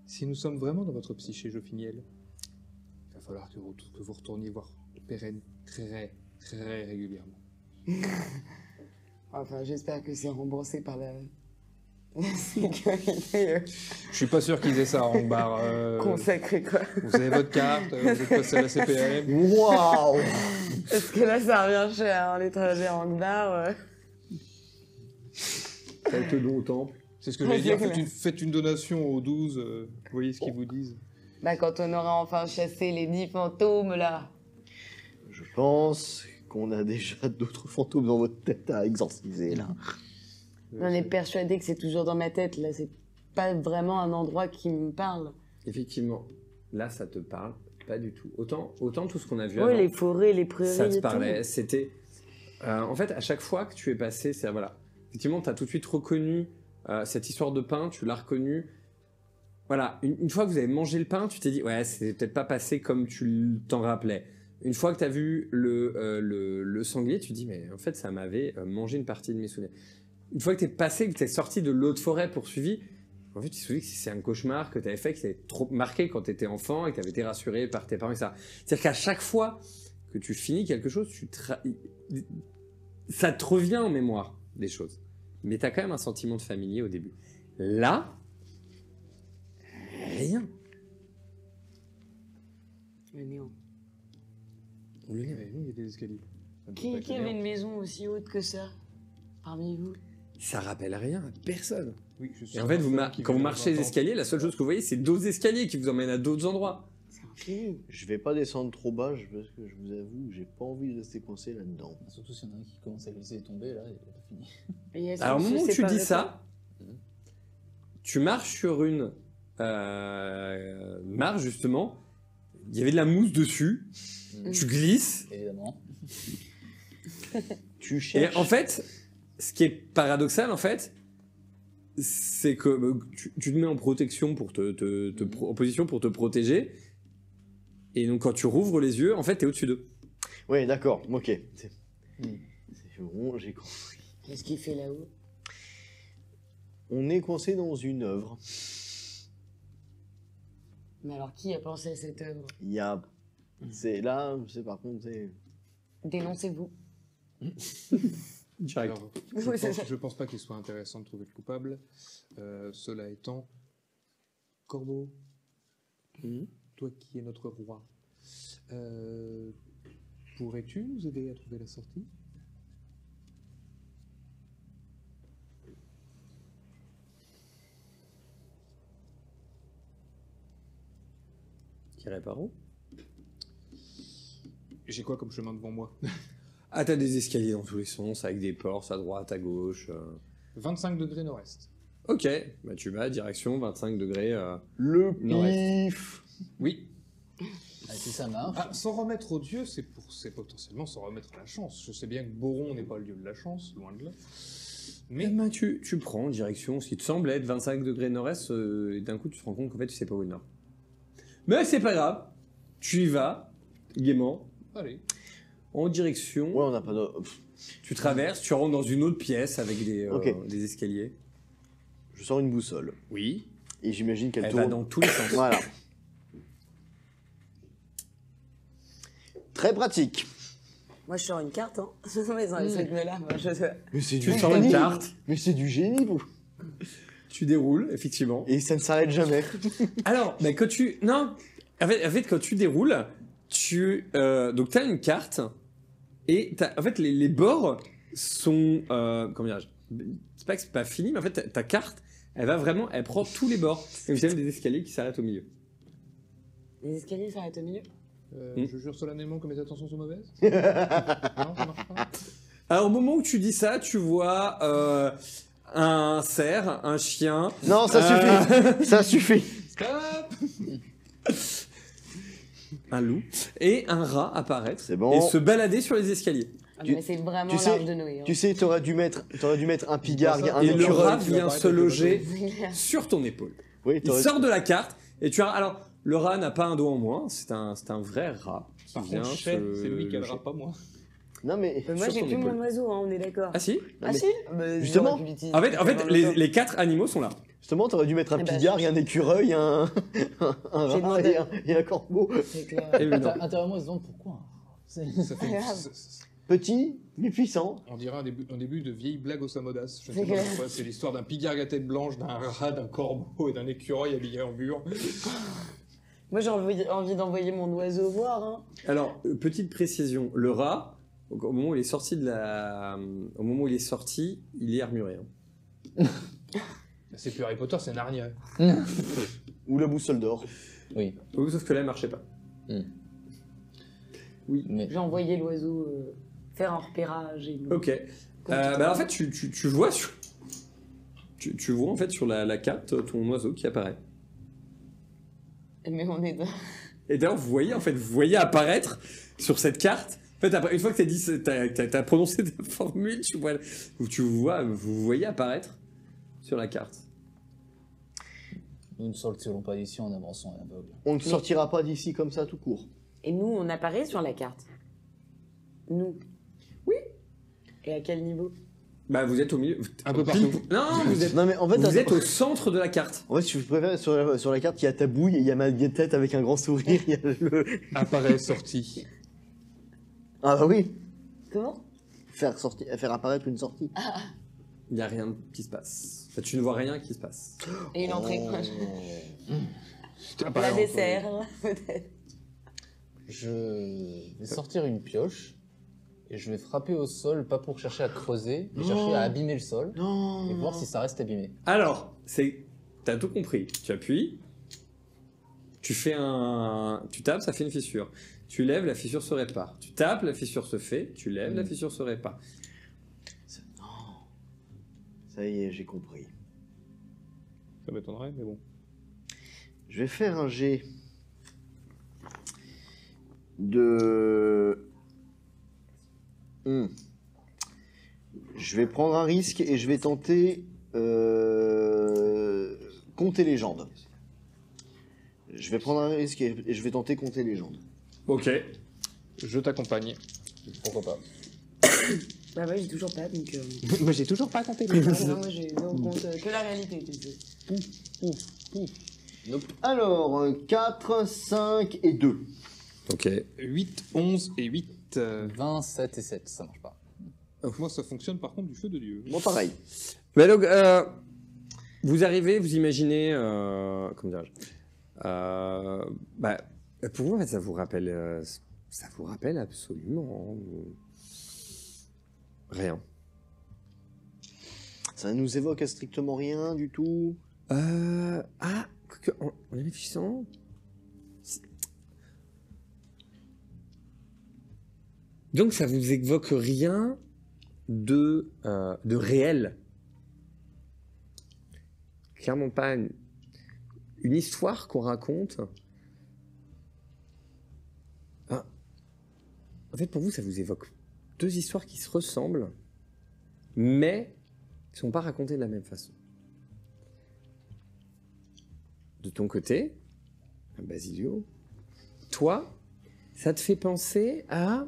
Si nous sommes vraiment dans votre psyché, Jofiniel, il va falloir que vous retourniez voir Pérenne très, très régulièrement. Enfin, j'espère que c'est remboursé par la sécurité Je suis pas sûr qu'ils aient ça en bar. consacrée, quoi. Vous avez votre carte, vous êtes passé à la CPM. Waouh. Est-ce que là, ça revient cher, hein, les trajets en bar Quelques dons au temple. C'est ce que j'allais dire, faites une donation aux 12, vous voyez ce qu'ils vous disent. Bah, quand on aura enfin chassé les 10 fantômes, là. Je pense qu'on a déjà d'autres fantômes dans votre tête à exorciser, là. On est persuadé que c'est toujours dans ma tête, là. C'est pas vraiment un endroit qui me parle. Effectivement, là, ça te parle pas du tout. Autant tout ce qu'on a vu Oui, avant, les forêts, les prairies. ça te et parlait. tout. C'était... en fait, à chaque fois que tu es passé, c'est voilà. Effectivement, tu as tout de suite reconnu cette histoire de pain, tu l'as reconnu. Voilà, une fois que vous avez mangé le pain, tu t'es dit, ouais, c'est peut-être pas passé comme tu t'en rappelais. Une fois que tu as vu le sanglier, tu te dis, mais en fait, ça m'avait mangé une partie de mes souvenirs. Une fois que tu es passé, que tu es sorti de l'autre forêt poursuivi, en fait, tu te souviens que c'est un cauchemar que tu avais fait, que t'avait trop marqué quand tu étais enfant et que tu avais été rassuré par tes parents, etc. C'est-à-dire qu'à chaque fois que tu finis quelque chose, ça te revient en mémoire des choses. Mais tu as quand même un sentiment de familier au début. Là, rien. Le néant. Le néant. Mais nous, il y a des escaliers. Ça ne peut pas Qui être avait néant. une maison aussi haute que ça parmi vous? Ça rappelle rien à personne. Oui, je suis Et en fait, certain qu'il quand vous vient marchez les d'entendre. escaliers, la seule chose que vous voyez, c'est d'autres escaliers qui vous emmènent à d'autres endroits. C'est infini. Je vais pas descendre trop bas, parce que je vous avoue, j'ai pas envie de rester coincé là-dedans. Surtout s'il y en a un qui commence à glisser et tomber, là, il est pas fini. Et est-ce Alors, au qu'on moment où se tu dis séparait ça, tu marches sur une marche, justement. Il y avait de la mousse dessus. Tu glisses. Évidemment. Tu Et cherches. en fait, ce qui est paradoxal, en fait, c'est que tu te mets en protection pour en position pour te protéger. Et donc, quand tu rouvres les yeux, en fait, t'es au-dessus d'eux. Ouais, d'accord, ok. C'est bon, j'ai compris. Qu'est-ce qu'il fait là-haut? On est coincé dans une œuvre. Mais alors, qui a pensé à cette œuvre? Il y a. C'est là, c'est par contre, c'est. Dénoncez-vous. Direct. Alors, Oui, c'est ça. je pense pas qu'il soit intéressant de trouver le coupable. Cela étant, Corbeau, toi qui es notre roi, pourrais-tu nous aider à trouver la sortie? Tiré par où? J'ai quoi comme chemin devant moi? Ah, t'as des escaliers dans tous les sens, avec des portes à droite, à gauche. 25 degrés nord-est. Ok, bah tu vas direction 25 degrés. Le Nord-Est. pif. Oui. Ah, si ça marche. Ah, s'en remettre au dieu, c'est potentiellement s'en remettre à la chance. Je sais bien que Boron n'est pas le dieu de la chance, loin de là. Mais Mais tu prends direction ce qui te semble être 25 degrés nord-est, et d'un coup tu te rends compte qu'en fait tu sais pas où est le nord. Mais c'est pas grave, tu y vas, gaiement, allez. Ouais, en direction, on n'a pas de. tu traverses, tu rentres dans une autre pièce avec Ok. des escaliers. Je sors une boussole. Oui. Et j'imagine qu'elle Elle tourne. va dans tous les sens. Voilà. Très pratique. Moi, je sors une carte, hein. Mais dans les là moi, je sais. Mais c'est Tu sors une carte, Mais c'est du génie, vous. tu déroules, effectivement. Et ça ne s'arrête jamais. Alors, bah, quand tu... Non, en fait, quand tu déroules, donc tu as une carte, et en fait, les bords sont... comment dirais-je? C'est pas que c'est pas fini, mais en fait, ta carte, Elle va vraiment, elle prend tous les bords. Et vous avez des escaliers qui s'arrêtent au milieu. Les escaliers s'arrêtent au milieu. Je jure solennellement que mes attentions sont mauvaises. Non, ça marche pas. Alors au moment où tu dis ça, tu vois un cerf, un chien. Non, ça suffit. Ça suffit. Stop. Un loup et un rat apparaître C'est bon. et se balader sur les escaliers. Ah, Tu- mais c'est vraiment tu sais- l'arche de Noé. Hein. Tu sais, t'aurais dû mettre un pigard, un Et le rat écureuil. vient se loger C'est clair. sur ton épaule. Oui, Il t'aurais- sort de la carte et tu as. Alors, le rat n'a pas un dos en moins, c'est un vrai rat qui Par vient. contre, se c'est lui qui a le loger. rat, pas moi. Non mais. Mais moi, sur j'ai ton plus épaule. mon oiseau, hein, on est d'accord. Ah si. Non, Ah mais si Bah, justement. j'aurais pu l'utiliser En fait, pendant les, longtemps. les 4 animaux sont là. Justement, t'aurais dû mettre un Eh ben, pigard, un écureuil, un J'ai rat demandé. et un corbeau. C'est clair. Et le non. Intérieurement, ils se demandent pourquoi. Ça fait grave. Petit, mais puissant. On dirait un début de vieille blague au Samodas. Je ne C'est sais pas clair. pourquoi. C'est l'histoire d'un pigard à tête blanche, d'un rat, d'un corbeau et d'un écureuil habillé en bure. Moi, j'ai envie d'envoyer mon oiseau voir. Hein. Alors, petite précision, le rat, au moment où il est sorti au moment où il est sorti, il est armuré. Hein. C'est plus Harry Potter, c'est Narnia. Ou la boussole d'or. Oui. Oui, sauf que là, il marchait pas. Mais J'ai envoyé l'oiseau faire un repérage. Et Ok. En fait, tu vois tu vois en fait sur la carte ton oiseau qui apparaît. Mais on est dans... Et d'ailleurs, vous voyez apparaître sur cette carte. En fait, une fois que t'as prononcé ta formule, vous voyez apparaître sur la carte. nous ne sortirons pas d'ici en avançant à l'aveugle. On ne sortira pas d'ici comme ça tout court. Et nous, on apparaît sur la carte. Nous. Oui. Et à quel niveau? Bah, vous êtes au milieu. Un peu partout. Non, Non mais en fait, vous êtes attends. au centre de la carte. En fait, si je préfère sur la carte, il y a ta bouille et il y a ma tête avec un grand sourire. Il y a le. Apparaît, sorti. Ah bah oui. Comment? Faire apparaître une sortie. Il n'y a rien qui se passe. Enfin, tu ne vois rien qui se passe. Et une entrée. La Apparaît en- dessert, peut-être. Je vais sortir une pioche et je vais frapper au sol, pas pour chercher à creuser, mais chercher à abîmer le sol Non. et voir si ça reste abîmé. Alors, t'as tout compris. Tu appuies, tu tapes, ça fait une fissure. Tu lèves, la fissure se répare. Tu tapes, la fissure se fait. Tu lèves, la fissure se répare. Ça y est, j'ai compris. Ça m'étonnerait, mais bon. Je vais faire un jet de. Je vais prendre un risque et je vais tenter compter légende. Je vais prendre un risque et je vais tenter compter légende. Ok. Je t'accompagne. Pourquoi pas? Bah ouais, j'ai toujours pas, donc... Moi, j'ai toujours pas compté. non, moi, j'ai donc compte que la réalité, tu sais. Alors, 4, 5 et 2. Ok. 8, 11 et 8. 20, 7 et 7, ça marche pas. Moi, ça fonctionne par contre du feu de Dieu. Bon, pareil. Mais donc, vous arrivez, vous imaginez, comment dirais-je, pour vous, en fait, ça vous rappelle absolument rien. Ça nous évoque à strictement rien du tout. En y réfléchissant, donc ça vous évoque rien de réel. Clairement pas une histoire qu'on raconte. En fait, pour vous, ça vous évoque deux histoires qui se ressemblent, mais qui ne sont pas racontées de la même façon. De ton côté, Basilio, toi, ça te fait penser à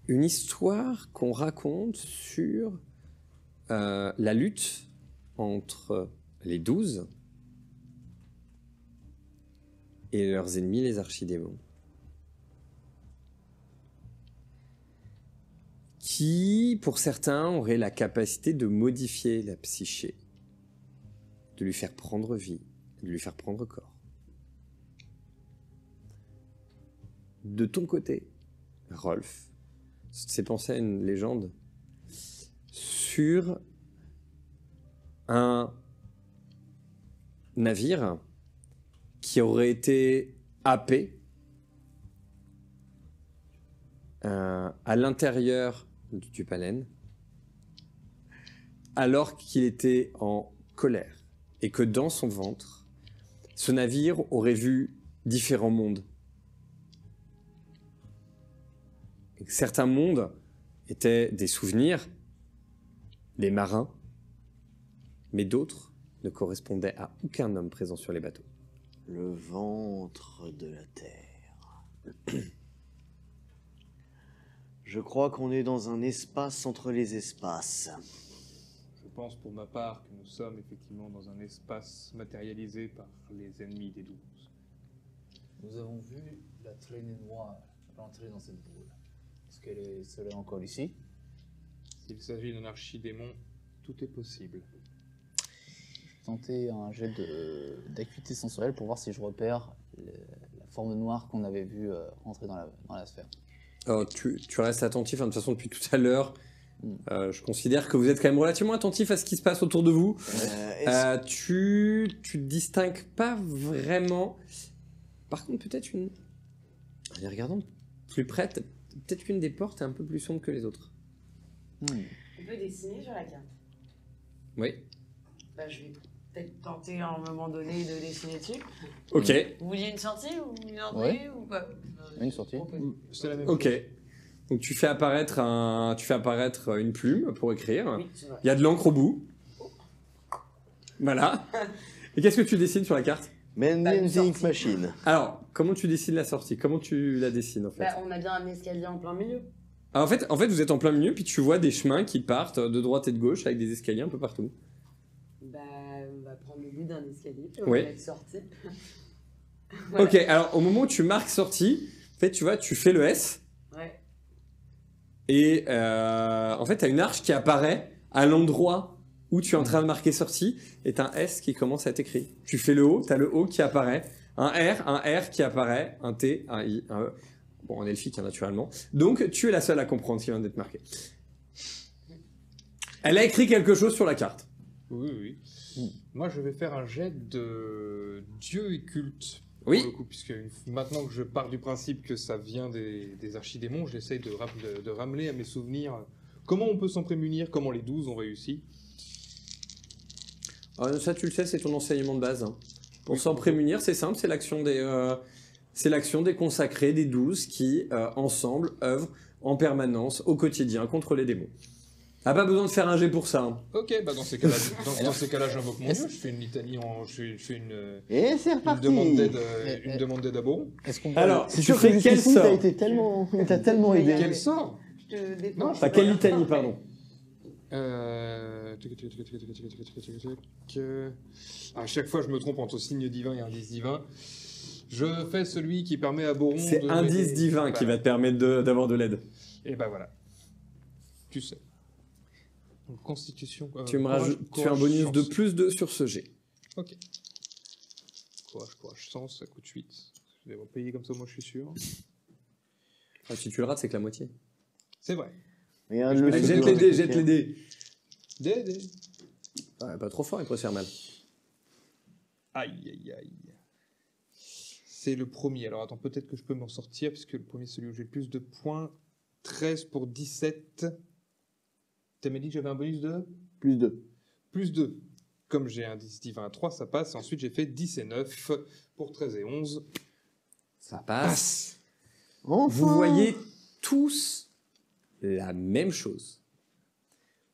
une histoire qu'on raconte sur la lutte entre les 12 et leurs ennemis, les archidémons, qui, pour certains, auraient la capacité de modifier la psyché, de lui faire prendre vie, de lui faire prendre corps. De ton côté, Rolf, c'est pensé à une légende sur un navire qui aurait été happé à l'intérieur du Tupalen alors qu'il était en colère et que dans son ventre, ce navire aurait vu différents mondes. Et que certains mondes étaient des souvenirs, des marins, mais d'autres ne correspondaient à aucun homme présent sur les bateaux. Le ventre de la terre. Je crois qu'on est dans un espace entre les espaces. Je pense pour ma part que nous sommes effectivement dans un espace matérialisé par les ennemis des 12. Nous avons vu la traînée noire rentrer dans cette boule. Est-ce qu'elle serait encore ici? S'il s'agit d'un archidémon, tout est possible. Je vais tenter un jet d'acuité sensorielle pour voir si je repère la forme noire qu'on avait vue rentrer dans la sphère. Alors, tu restes attentif, hein, de toute façon, depuis tout à l'heure. Je considère que vous êtes quand même relativement attentif à ce qui se passe autour de vous. Tu distingues pas vraiment. Par contre, peut-être une. En y regardant plus près, peut-être qu'une des portes est un peu plus sombre que les autres. On peut dessiner sur la carte. Oui. Bah, je vais peut-être tenter à un moment donné de dessiner dessus. Ok. Vous vouliez une sortie ou une entrée ou pas? Une sortie. C'est la même Ok. chose. Donc tu fais apparaître une plume pour écrire. Oui, c'est vrai. Il y a de l'encre au bout. Voilà. Et qu'est-ce que tu dessines sur la carte? Mending une sortie. Machine. Alors, comment tu dessines la sortie? Comment tu la dessines en fait? Bah, on a bien un escalier en plein milieu. Ah, en fait, vous êtes en plein milieu, puis tu vois des chemins qui partent de droite et de gauche avec des escaliers un peu partout. Bah, on va prendre le bout d'un escalier, puis on Oui. va mettre sortie. Voilà. Ok, alors au moment où tu marques sortie, en fait, tu vois, tu fais le S, Ouais. et en fait, tu as une arche qui apparaît à l'endroit où tu es en train de marquer sortie, et tu as un S qui commence à être écrit. Tu fais le O, tu as le O qui apparaît, un R qui apparaît, un T, un I, un E. Bon, en elfique, hein, naturellement. Donc, tu es la seule à comprendre ce qui vient d'être marqué. Elle a écrit quelque chose sur la carte. Oui, oui. Moi, je vais faire un jet de dieu et culte. Oui. Pour le coup, puisque maintenant que je pars du principe que ça vient des archidémons, j'essaye de ramener à mes souvenirs comment on peut s'en prémunir, comment les 12 ont réussi. Ça, tu le sais, c'est ton enseignement de base. Hein. Pour s'en prémunir, c'est simple, c'est l'action des consacrés, des 12, qui, ensemble, œuvrent en permanence, au quotidien, contre les démons. Ah, pas besoin de faire un jet pour ça. Hein. Ok, bah dans ces cas-là, j'invoque mon dieu, je fais une litanie, je fais Et c'est une reparti. demande d'aide à Boron. Est-ce qu'on Alors, C'est tu sûr que fais quel jusqu'ici, t'as sort? été tellement, t'as tellement aidé. Quel sort? Je te défends. Non, Enfin, quelle litanie, pardon. À chaque fois, je me trompe entre signe divin et indice divin. Je fais celui qui permet à Boron C'est de indice m'aider. divin qui Voilà. va te permettre d'avoir de l'aide. Et bah voilà. Tu sais. Donc, constitution. Tu me courage, rajoutes, tu fais un courage, bonus de chance. plus 2 sur ce jet. Ok. Courage, sens, ça coûte 8. Je vais payer comme ça, moi je suis sûr. Ah, si tu le rates, c'est que la moitié. C'est vrai. Regarde Je le me Allez, suis truc jette de les dés, Rocket. jette les dés. Dé. Ouais, pas trop fort, il pourrait se faire mal. Aïe. C'est le premier. Alors attends, peut-être que je peux m'en sortir, puisque le premier, c'est celui où j'ai le plus de points. 13 pour 17. T'as dit que j'avais un bonus de Plus 2. plus 2. Comme j'ai un 10 divin à 3, ça passe. Et ensuite, j'ai fait 10 et 9 pour 13 et 11. Ça passe. Enfin. Vous voyez tous la même chose.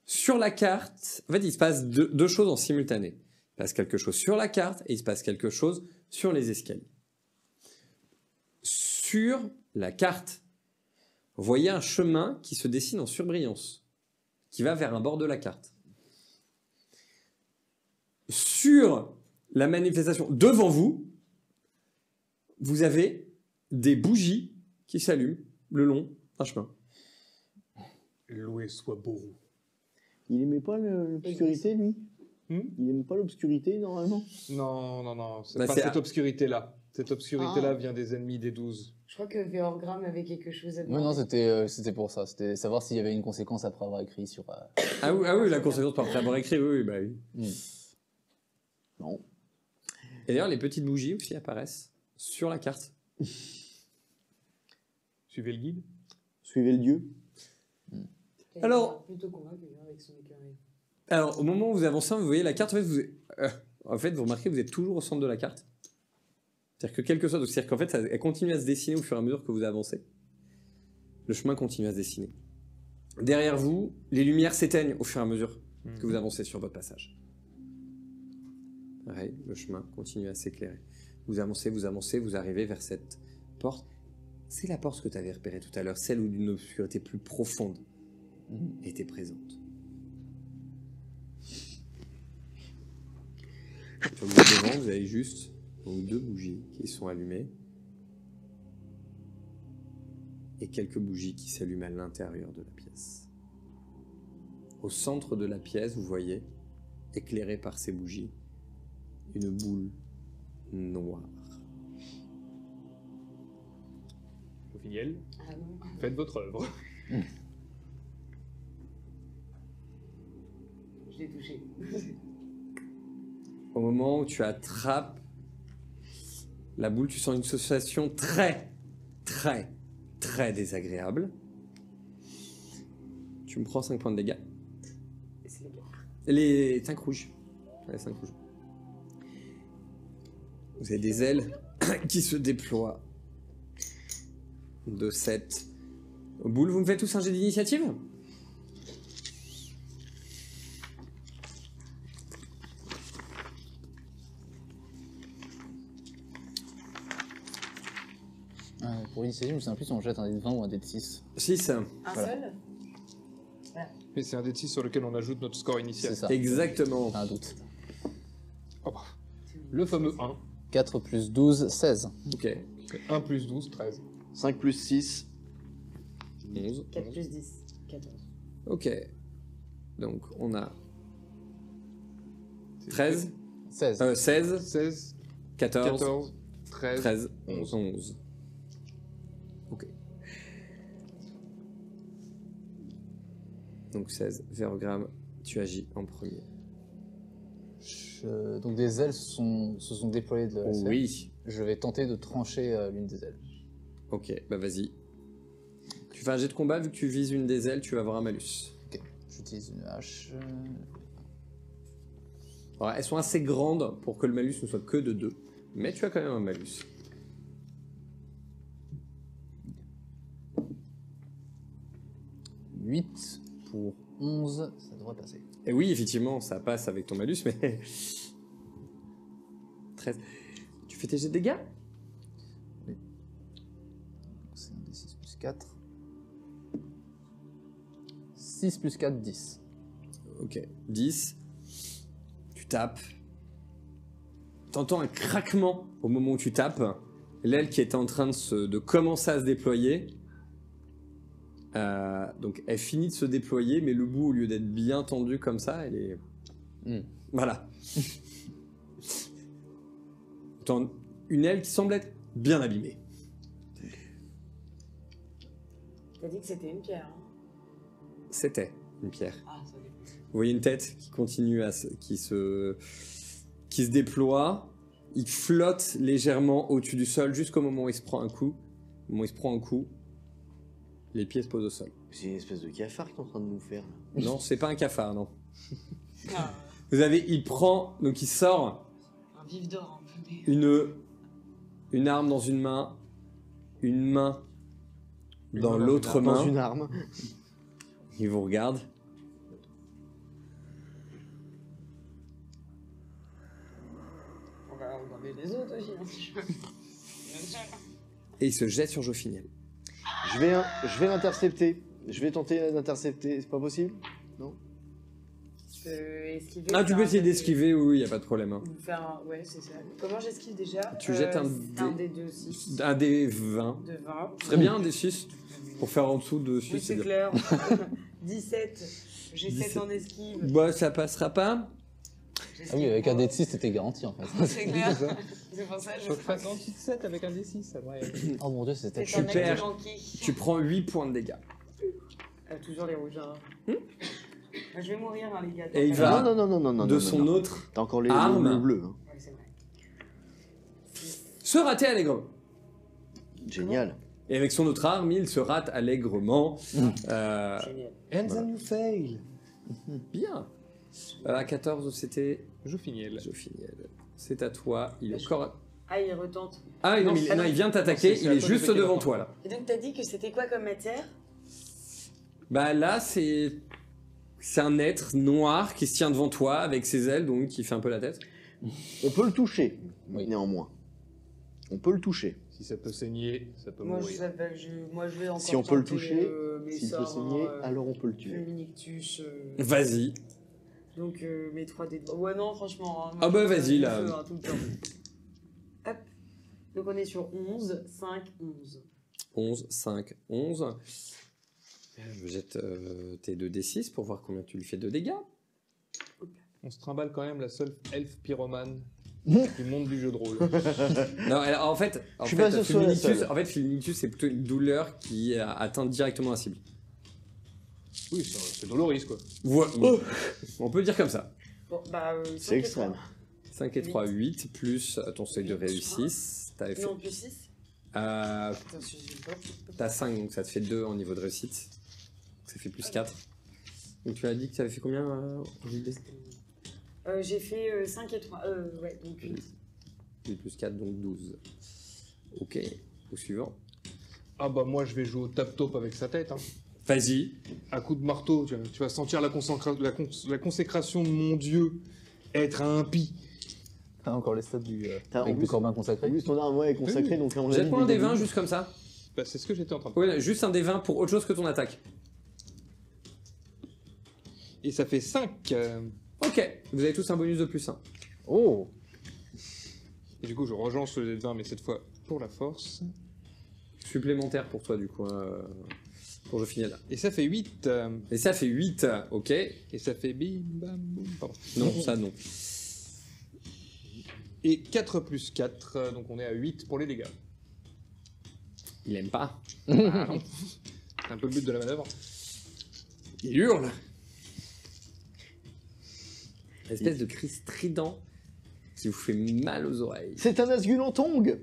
Sur la carte, en fait, il se passe deux choses en simultané. Il se passe quelque chose sur la carte et il se passe quelque chose sur les escaliers. Sur la carte, vous voyez un chemin qui se dessine en surbrillance, qui va vers un bord de la carte. Sur la manifestation devant vous, vous avez des bougies qui s'allument le long d'un chemin. Loué soit Boron. Il aimait pas l'obscurité, lui Hmm Il aime pas l'obscurité, normalement Non, c'est Bah, pas c'est cette obscurité-là. Cette obscurité-là vient des ennemis des 12. Je crois que Véorgram avait quelque chose à dire. Mais non, c'était pour ça. C'était savoir s'il y avait une conséquence après avoir écrit sur. Ah oui, la conséquence par avoir écrit, oui, bah oui. Non. Et d'ailleurs, les petites bougies aussi apparaissent sur la carte. Suivez le guide. Suivez le dieu. Alors- Plutôt convaincu avec son écureuil. Alors, au moment où vous avancez, vous voyez la carte, en fait, vous remarquez que vous êtes toujours au centre de la carte. C'est-à-dire que quel que soit, c'est-à-dire qu'en fait, elle continue à se dessiner au fur et à mesure que vous avancez. Le chemin continue à se dessiner. Derrière vous, les lumières s'éteignent au fur et à mesure que vous avancez sur votre passage. Pareil, le chemin continue à s'éclairer. Vous avancez, vous arrivez vers cette porte. C'est la porte que tu avais repérée tout à l'heure, celle où une obscurité plus profonde était présente. Sur le devant, vous avez juste donc 2 bougies qui sont allumées et quelques bougies qui s'allument à l'intérieur de la pièce. Au centre de la pièce, vous voyez, éclairée par ces bougies, une boule noire. Ophignel, Ah non. faites votre œuvre. Je l'ai touché. Au moment où tu attrapes la boule, tu sens une sensation très, très, très désagréable. Tu me prends 5 points de dégâts. C'est les gars. Les 5 rouges. Ouais, 5 rouges. Vous avez des ailes qui se déploient de cette boule. Vous me faites tous un jet d'initiative ? Pour l'initiative, je me souviens plus si on jette un dé de 20 ou un dé de 6. 6. Un Voilà. seul Mais c'est un des 6 sur lequel on ajoute notre score initial. C'est ça. Exactement. Pas un doute. Oh bah. Le fameux 1. 4 plus 12, 16. Ok. 1 plus 12, 13. 5 plus 6. 11. 4 plus 10. 14. Ok. Donc on a 13, 16. 16, 16, 14, 14, 13. 13, 11. 11. Ok. Donc 16, Vérogramme, tu agis en premier. Donc des ailes se sont déployées de la sphère. Oui. Je vais tenter de trancher l'une des ailes. Ok, bah vas-y. Tu fais un jet de combat, vu que tu vises une des ailes, tu vas avoir un malus. Ok. J'utilise une hache. Alors, elles sont assez grandes pour que le malus ne soit que de 2, mais tu as quand même un malus. « 8 pour 11, ça devrait passer. Et oui, effectivement, ça passe avec ton malus, mais... 13. Tu fais tes jets de dégâts ? C'est un D6 plus 4. 6 plus 4, 10. Ok, 10. Tu tapes. T'entends un craquement au moment où tu tapes. L'aile qui était en train de commencer à se déployer. Donc elle finit de se déployer, mais le bout, au lieu d'être bien tendu comme ça, elle est... Voilà. T'entends une aile qui semble être bien abîmée. T'as dit que c'était une pierre. Hein. C'était une pierre. Ah, ça dépend. Vous voyez une tête qui continue qui se déploie. Il flotte légèrement au-dessus du sol jusqu'au moment où il se prend un coup. Au moment où il se prend un coup, les pieds se posent au sol. C'est une espèce de cafard qui est en train de nous faire. Là. Non, c'est pas un cafard, non. Ah, Vous avez, il prend, donc il sort un vif d'or un peu. Mais... une arme dans une main, une main dans main l'autre Dans main. une arme. Il vous regarde. On va regarder les autres aussi. Hein, si je veux. Et il se jette sur Jofiniel. Je vais l'intercepter. Je vais tenter d'intercepter. C'est pas possible? Non? Je peux esquiver. Ah, tu faire peux un essayer jet de- d'esquiver, oui, y a pas de problème. Hein. ou faire un... Ouais, c'est ça. Comment j'esquive déjà? Tu jettes un dé de 6. Un des 20. De 20. Ce serait bien un des 6 pour faire en dessous de 6. Oui, c'est clair. 17. J'ai 7 17. en esquive. Bah, ça passera pas. Ah oui, avec un dé de 6, c'était garanti en fait. C'est clair. C'est pour ça que je Faut que je fasse en dessous de 7 avec un D6, ça devrait aller. Oh mon dieu, c'était C'est un Super. acte manqué. Tu prends 8 points de dégâts. Toujours les rouges. Hein. Bah, je vais mourir, hein, les gars. Et il va Non, de non, son non. autre T'as encore arme. le bleu. Hein. Ouais, c'est vrai. se rater allègrement. Génial. Et avec son autre arme, il se rate allègrement. Génial. And then you fail. Bien. À 14, c'était Je finis elle. Zofiniel. C'est à toi. Il est encore. Ah, il retente. Ah, non, Non, mais c'est- non, il vient t'attaquer. c'est Il à est toi de juste péter devant la toi là. Et donc, t'as dit que c'était quoi comme matière? Bah là, c'est un être noir qui se tient devant toi avec ses ailes, donc qui fait un peu la tête. On peut le toucher, Oui. néanmoins. On peut le toucher. Si ça peut saigner, ça peut Moi, mourir. moi, je vais encore Si on peut le tenter, toucher, mes s'il peut sorts, saigner, alors on peut le tuer. Fulminictus, Vas-y. donc mes 3 dés de... Ouais, non, franchement. Hein, Ah bah, je fais vas-y, du là. feu, hein, tout le temps. Hop. Donc on est sur 11, 5, 11. 11, 5, 11. Je jette tes 2d6 pour voir combien tu lui fais de dégâts. On se trimballe quand même la seule elfe pyromane du monde du jeu de rôle. Non, alors, en fait, Je suis pas sûr que ce soit la seule. Fulminictus, c'est plutôt une douleur qui atteint directement la cible. Oui, c'est Doloris quoi. On peut le dire comme ça. Bon, bah, C'est extrême. 5 et 3, 8, plus ton seuil de réussite. T'avais fait. Non, plus 6. Euh, Attends, je sais pas. T'as 5, donc ça te fait 2 en niveau de réussite. Ça fait plus 4. Donc tu as dit que tu avais fait combien J'ai fait 5 et 3. Ouais, donc 8. 8 plus 4, donc 12. Ok, au suivant. Ah bah moi je vais jouer au tap-top avec sa tête. Hein. Vas-y. À coup de marteau, tu vas sentir la consécration de mon dieu être impie. T'as encore les stats du, T'as- avec en du plus- corbin En consacré. plus, ton arme est consacrée, donc à mon avis, Jette-moi un dès des le 20 début- juste comme ça. Bah c'est ce que j'étais en train de faire. Ouais, juste un des 20 pour autre chose que ton attaque. Et ça fait 5. Ok, vous avez tous un bonus de plus 1. Oh. Et du coup je relance le dé de 20 mais cette fois pour la force. Supplémentaire pour toi du coup, pour je finis là. Et ça fait 8. Et ça fait 8, ok. Et ça fait bim bam boum. Pardon. Non, ça non. Et 4 plus 4, donc on est à 8 pour les dégâts. Il aime pas. Ah non. C'est un peu le but de la manœuvre. Il hurle. Espèce de cri strident qui vous fait mal aux oreilles. C'est un Asgul en tongue.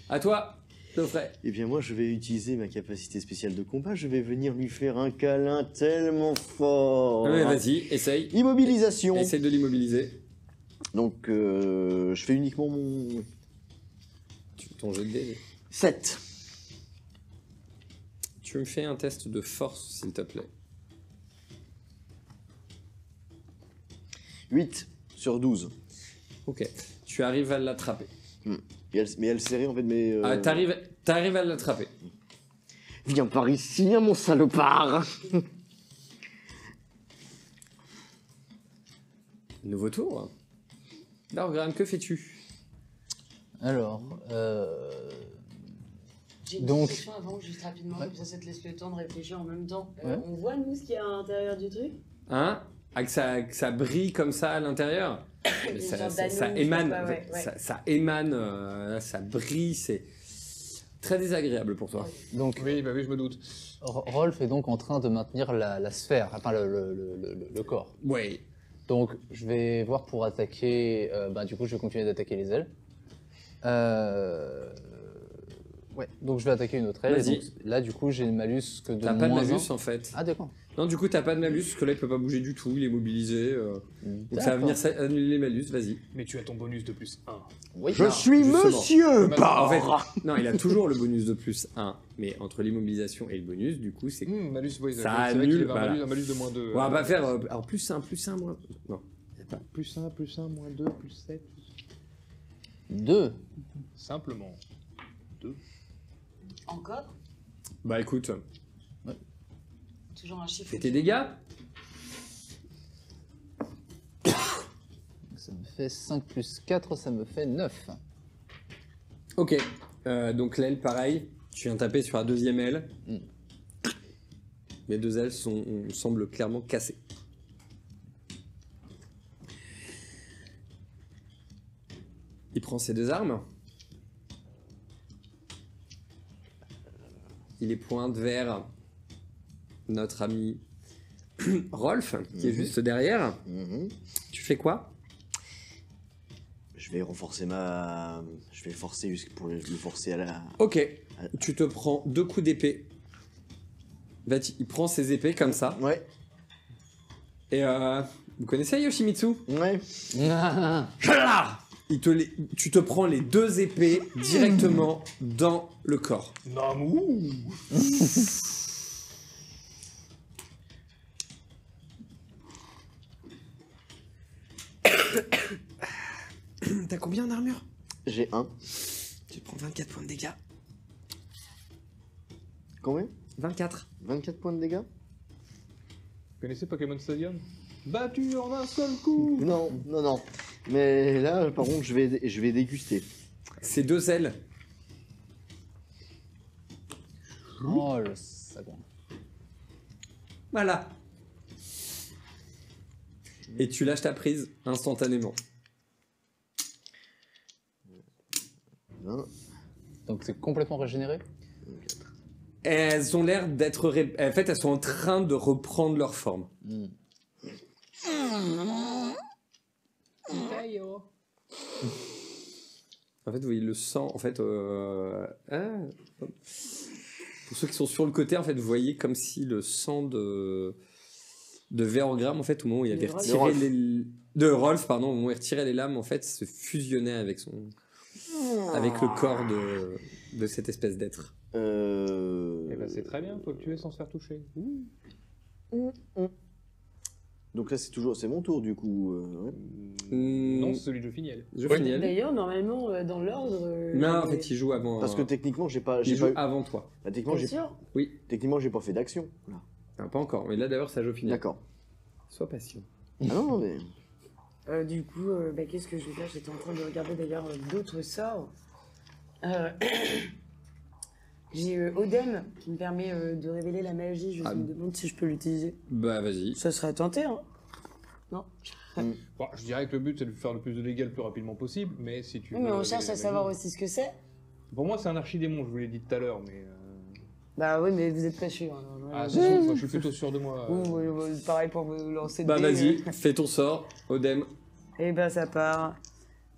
À toi, Geoffrey. Eh bien, moi, je vais utiliser ma capacité spéciale de combat. Je vais venir lui faire un câlin tellement fort. Ouais, vas-y, essaye. Immobilisation. Essaye de l'immobiliser. Donc, je fais uniquement mon Ton jet de dés. 7. Tu me fais un test de force, s'il te plaît. 8 sur 12. Ok. Tu arrives à l'attraper. Mais elle serrait en fait, mais. T'arrives à l'attraper. Viens par ici, hein, mon salopard. Nouveau tour. Alors, Graham, que fais-tu? Alors, J'ai une Donc- question avant, juste rapidement, Ouais. comme ça te laisse le temps de réfléchir en même temps. Ouais. On voit, nous, ce qu'il y a à l'intérieur du truc? Hein? Ah, que ça brille comme ça à l'intérieur. Mais Une ça, sorte ça- d'anneau, ça je sais émane, pas, ouais, ouais. ça émane, ça brille, c'est très désagréable pour toi. donc Oui, bah oui, je me doute. Rolf est donc en train de maintenir la sphère, enfin le corps. Ouais. Donc je vais voir pour attaquer. Bah, du coup, je vais continuer d'attaquer les ailes. Ouais, donc je vais attaquer une autre aile. et Vas-y. donc, là, du coup, j'ai le malus que de T'as pas de moins malus un. en fait. Ah, d'accord. Non, du coup, t'as pas de malus parce que là, il peut pas bouger du tout, il est mobilisé. Donc ça va venir annuler les malus, vas-y. Mais tu as ton bonus de plus 1. Oui. Je Non, suis justement. monsieur En Barre. fait, non, il a toujours le bonus de plus 1, mais entre l'immobilisation et le bonus, du coup, c'est. Malus, oui, Ça c'est vrai qu'il annule, avait voilà. un malus de moins 2. On va pas faire. Alors, plus 1, moins. Non. Y a pas. Plus 1, moins 2, plus 7. 2. Simplement. Encore? Bah écoute, Toujours un chiffre. fais tes dégâts. Ça me fait 5 plus 4, ça me fait 9. Ok. Donc l'aile, pareil. Tu viens taper sur la deuxième aile. Mm. Les deux ailes semblent clairement cassées. Il prend ses 2 armes. Il les pointe vers notre ami Rolf, qui est juste derrière. Tu fais quoi? Je vais renforcer ma... Je vais forcer pour le forcer à la... Ok, tu te prends 2 coups d'épée. Il prend ses épées comme ça. Ouais. Et vous connaissez Yoshimitsu? Ouais. Tu te prends les 2 épées directement dans le corps. Namou. T'as combien en armure? J'ai 1. Tu prends 24 points de dégâts. Combien? 24. 24 points de dégâts? Vous connaissez Pokémon Stadium? Battu en un seul coup. Non, non, non. Mais là, par contre, je vais déguster. C'est 2 ailes. Oh le second. Voilà. Et tu lâches ta prise instantanément. 20. Donc c'est complètement régénéré? Elles ont l'air d'être... En fait, elles sont en train de reprendre leur forme. En fait, vous voyez le sang, en fait... Pour ceux qui sont sur le côté, en fait, vous voyez comme si le sang de Véorgram, en fait, au moment où il avait retiré les... De Rolf, pardon, au moment où il retirait les lames, en fait, se fusionnait avec le corps de cette espèce d'être. Eh ben c'est très bien, faut le tuer sans se faire toucher. Donc là, c'est mon tour, du coup. Ouais. Non, c'est celui de Jofiniel. D'ailleurs, normalement, dans l'ordre. Non, en fait, il joue avant. Parce que techniquement, il joue avant toi. Bah, techniquement, T'es sûr? Oui. Techniquement, j'ai pas fait d'action. Là. Ah, pas encore, mais là d'ailleurs, ça joue fini. D'accord. Sois patient. Ah non, mais... Du coup, qu'est-ce que je vais faire? J'étais en train de regarder d'ailleurs d'autres sorts. J'ai Odem qui me permet de révéler la magie. Je me demande si je peux l'utiliser. Bah vas-y. Ça serait tenté, hein? Non? Bon, je dirais que le but c'est de faire le plus de dégâts le plus rapidement possible, mais si tu Oui, veux mais on révéler cherche la à savoir magie- aussi ce que c'est. Pour moi, c'est un archidémon, je vous l'ai dit tout à l'heure, mais. Bah oui, mais vous êtes pas sûr. Ah, c'est sûr, moi, je suis plutôt sûr de moi. Pareil pour vous lancer de Bah dés, vas-y, fais ton sort, Odem. Et bah ça part.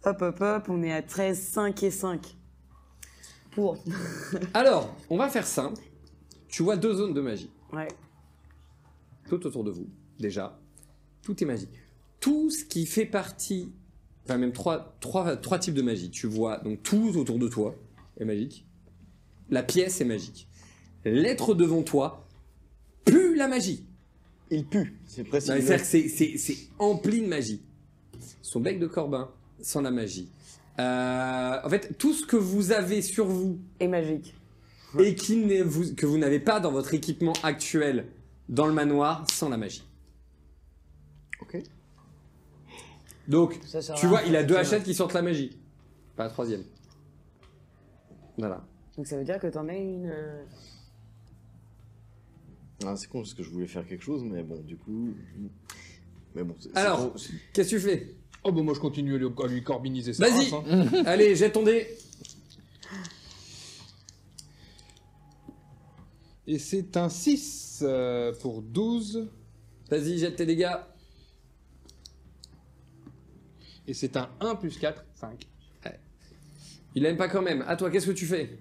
Hop, hop, hop, on est à 13, 5 et 5. Pour. Alors, on va faire simple. Tu vois 2 zones de magie. Ouais. Tout autour de vous, déjà. Tout est magie. Tout ce qui fait partie... Enfin, même trois types de magie. Tu vois, donc tout autour de toi est magique. La pièce est magique. L'être devant toi pue la magie. Il pue. C'est presque... Non, c'est-à-dire que c'est empli de magie. Son bec de corbin sent la magie. En fait, tout ce que vous avez sur vous Et magique. et que vous n'avez pas dans votre équipement actuel dans le manoir sent la magie. Ok. Donc, Ça sert à tu rien, vois, il a 2 c'est hachettes qui sortent la magie. Pas la 3e. Voilà. Donc ça veut dire que t'en as une. Ah, c'est con parce que je voulais faire quelque chose, mais bon, du coup... Mais bon, Alors, qu'est-ce que tu fais? Oh, bah, moi, je continue à lui corbiniser sa Vas-y. race, hein. Allez, jette ton dé. Et c'est un 6 pour 12. Vas-y, jette tes dégâts. Et c'est un 1 plus 4, 5. Il aime pas quand même. À toi, qu'est-ce que tu fais?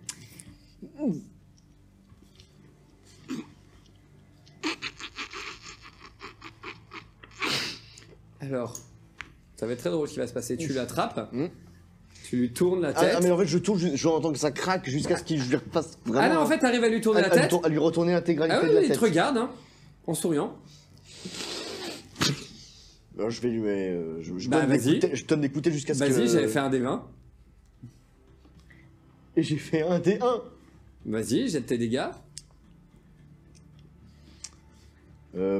Alors, ça va être très drôle ce qui va se passer. Tu l'attrapes, tu lui tournes la tête. Ah, mais en fait, je tourne, je entends que ça craque jusqu'à ce qu'il lui refasse vraiment... Ah non, en fait, t'arrives à lui tourner la tête. À lui retourner l'intégralité Ah de la oui, il tête. te regarde, hein, en souriant. Alors, je vais lui... Bah, vas-y. Je donne d'écouter jusqu'à ce que... Vas-y, j'avais fait un D20. Et j'ai fait un D1. Vas-y, jette tes dégâts.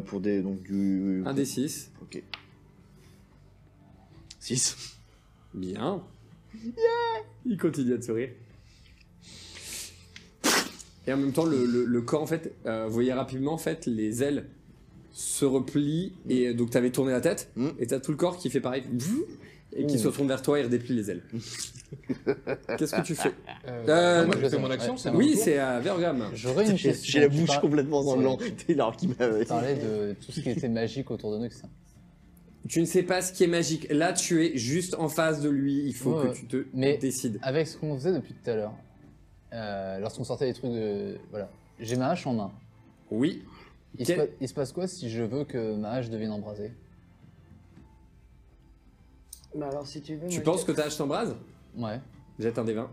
Pour des... Donc du... Un D6. Ok. 6. Bien. Il continue à te sourire. Et en même temps, le corps, en fait, vous voyez rapidement, en fait, les ailes se replie et donc t'avais tourné la tête Mm. et t'as tout le corps qui fait pareil et qui Mm. se tourne vers toi et redéplie les ailes. Qu'est-ce que tu fais Moi, non, je fais mon action, ouais, c'est Oui, mon tour. c'est à Vergam. J'aurais une question. J'ai la Tu bouche par- complètement dans le c'est- blanc. T'es là qui m'a. Tu parlais de tout ce qui était magique autour de nous, etc. Tu ne sais pas ce qui est magique. Là, tu es juste en face de lui. Il faut Ouais, que tu te mais- décides. Avec ce qu'on faisait depuis tout à l'heure, lorsqu'on sortait des trucs de. Voilà. J'ai ma hache en main. Oui. Il se passe quoi si je veux que ma hache devienne embrasée? Bah alors si tu veux. Tu moi, penses que ta hache s'embrase? Ouais. Jette un des 20.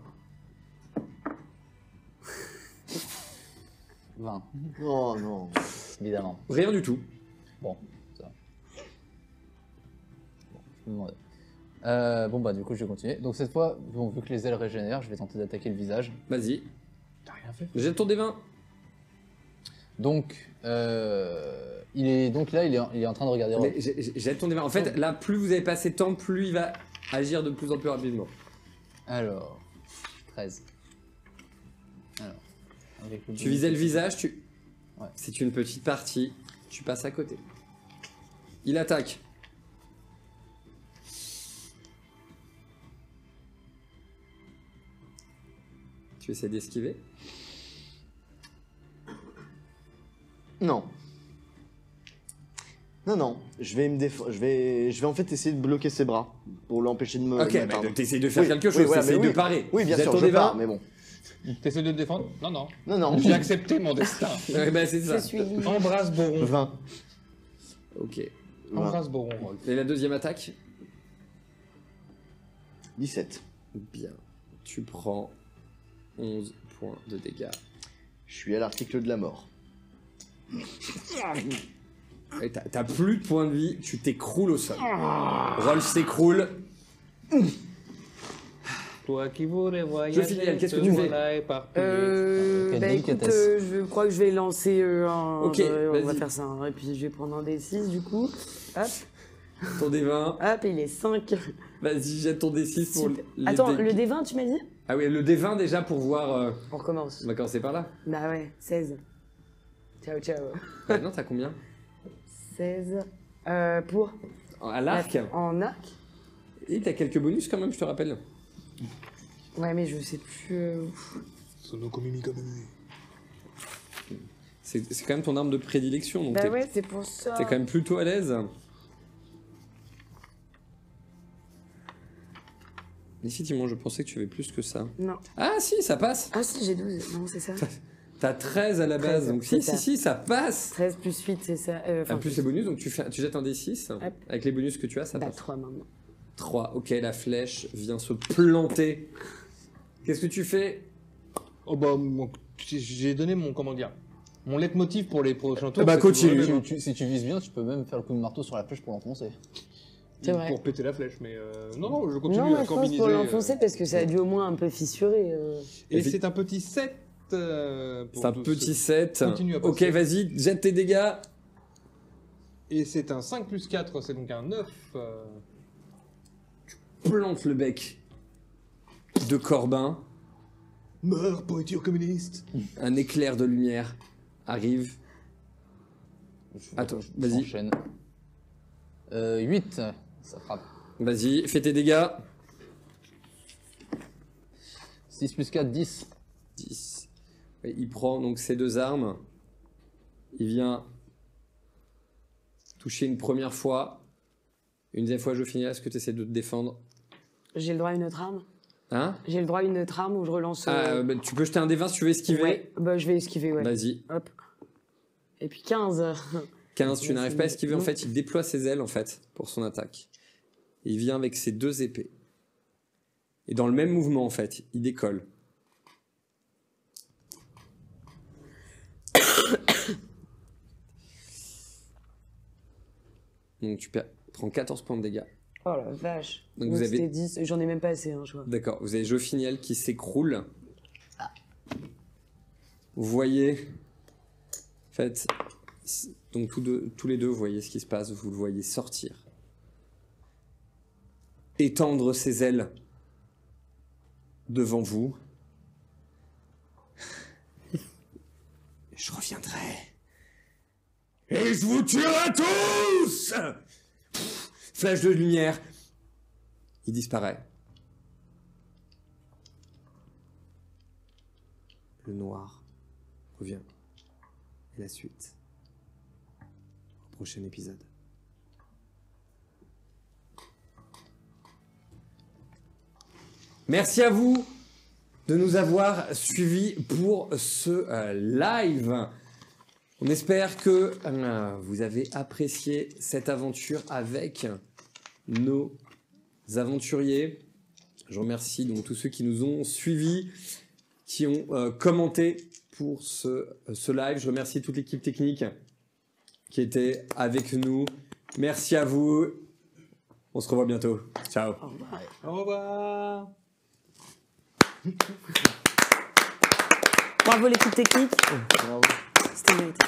20, Oh non. évidemment. Rien du tout. Bon, ça. Bon, je me demandais. Bon bah du coup je vais continuer. Donc cette fois, bon, vu que les ailes régénèrent, je vais tenter d'attaquer le visage. Vas-y. T'as rien fait. Jette ton des 20. Donc, il est en train de regarder. Rob. Jette ton des 20. En fait, là, plus vous avez passé de temps, plus il va agir de plus en plus rapidement. Alors, 13. Alors, avec le Tu visais le visage, Ouais. c'est une petite partie, tu passes à côté. Il attaque. Tu essaies d'esquiver. Non. Non. Je vais en fait essayer de bloquer ses bras pour l'empêcher de me. Ok, m'atteindre. bah, t'essayes de faire Oui, quelque oui, chose, voilà, t'essayes mais de oui. parer. Oui, bien Jette sûr, ton je des 20. pars, mais bon. T'essaies de te défendre? Non, non. Non. J'ai accepté mon destin. Ouais, bah, c'est ça. Je suis libre. Embrasse Boron. 20. Ok. Embrasse Boron, Rolf. Et la deuxième attaque? 17. Bien. Tu prends 11 points de dégâts. Je suis à l'article de la mort. Et t'as plus de points de vie, tu t'écroules au sol. Rolf s'écroule. Toi qui voulais voyager. Filial, qu'est-ce que tu fais? Quelle Quelle Bah écoute, délicatesse. je crois que je vais lancer un. Ok, on va vas-y. faire ça. Hein. Et puis je vais prendre un D6 du coup. Hop, Ton D20. hop, il est 5. Vas-y, jette ton D6 pour les Attends, dés- le D20 tu m'as dit? Ah oui, le D20 déjà pour voir. On recommence. On va commencer par là. Bah ouais, 16. Ciao, ciao. Non, t'as combien? 16. Pour À l'arc. En arc? Et t'as quelques bonus quand même, je te rappelle. Ouais, mais je sais plus. C'est quand même ton arme de prédilection, donc Bah t'es ouais, c'est pour ça. t'es quand même plutôt à l'aise. Effectivement, je pensais que tu avais plus que ça. Non. Ah si, ça passe. Ah si, j'ai 12. Non, c'est ça. T'as 13 à la base, 13, donc c'est si, ça. ça passe. 13 plus 8, c'est ça. En plus les bonus, donc tu jettes un D6. Hop. Avec les bonus que tu as, ça Bah passe. 3 maintenant. 3, ok, la flèche vient se planter. Qu'est-ce que tu fais? Oh bah, j'ai donné mon, comment dire, mon leitmotiv pour les prochains tours. bah, c'est continue. toujours Si tu vises bien, tu peux même faire le coup de marteau sur la flèche pour l'enfoncer. C'est vrai. Pour péter la flèche, mais non, je continue Non, à je pense combiniser. pour l'enfoncer parce que ça a dû au moins un peu fissurer. Et c'est un petit 7. C'est un petit 7. Continue à Ok, passer. vas-y, jette tes dégâts. Et c'est un 5 plus 4, c'est donc un 9. Plante le bec de Corbin. Meurs, pourriture communiste. Un éclair de lumière arrive. Attends, vas-y. Enchaîne. 8, ça frappe. Vas-y, fais tes dégâts. 6 plus 4, 10. 10. Et il prend donc ses deux armes. Il vient toucher une première fois. Une deuxième fois, je finis. Est-ce que tu essaies de te défendre? J'ai le droit à une autre arme? Hein? J'ai le droit à une autre arme ou je relance. Bah, tu peux jeter un D20 si tu veux esquiver. Ouais, bah je vais esquiver, ouais. Vas-y. Hop. Et puis 15. 15, tu n'arrives pas à esquiver. En Non. fait, il déploie ses ailes en fait pour son attaque. Il vient avec ses deux épées. Et dans le même mouvement, en fait, il décolle. Donc tu prends 14 points de dégâts. Oh la vache. Donc Donc vous avez- c'était 10. J'en ai même pas assez, hein, je crois. D'accord, vous avez Jofiniel qui s'écroule. Vous voyez, en fait, donc tous les deux, vous voyez ce qui se passe, vous le voyez sortir. Étendre ses ailes devant vous. Je reviendrai Et je vous tuerai tous! Flash de lumière. Il disparaît. Le noir revient. Et la suite au prochain épisode. Merci à vous de nous avoir suivis pour ce live. On espère que vous avez apprécié cette aventure avec nos aventuriers. Je remercie donc tous ceux qui nous ont suivis, qui ont commenté pour ce live. Je remercie toute l'équipe technique qui était avec nous. Merci à vous. On se revoit bientôt. Ciao. Au revoir. Au revoir. Bravo l'équipe technique. Bravo. C'était mérité.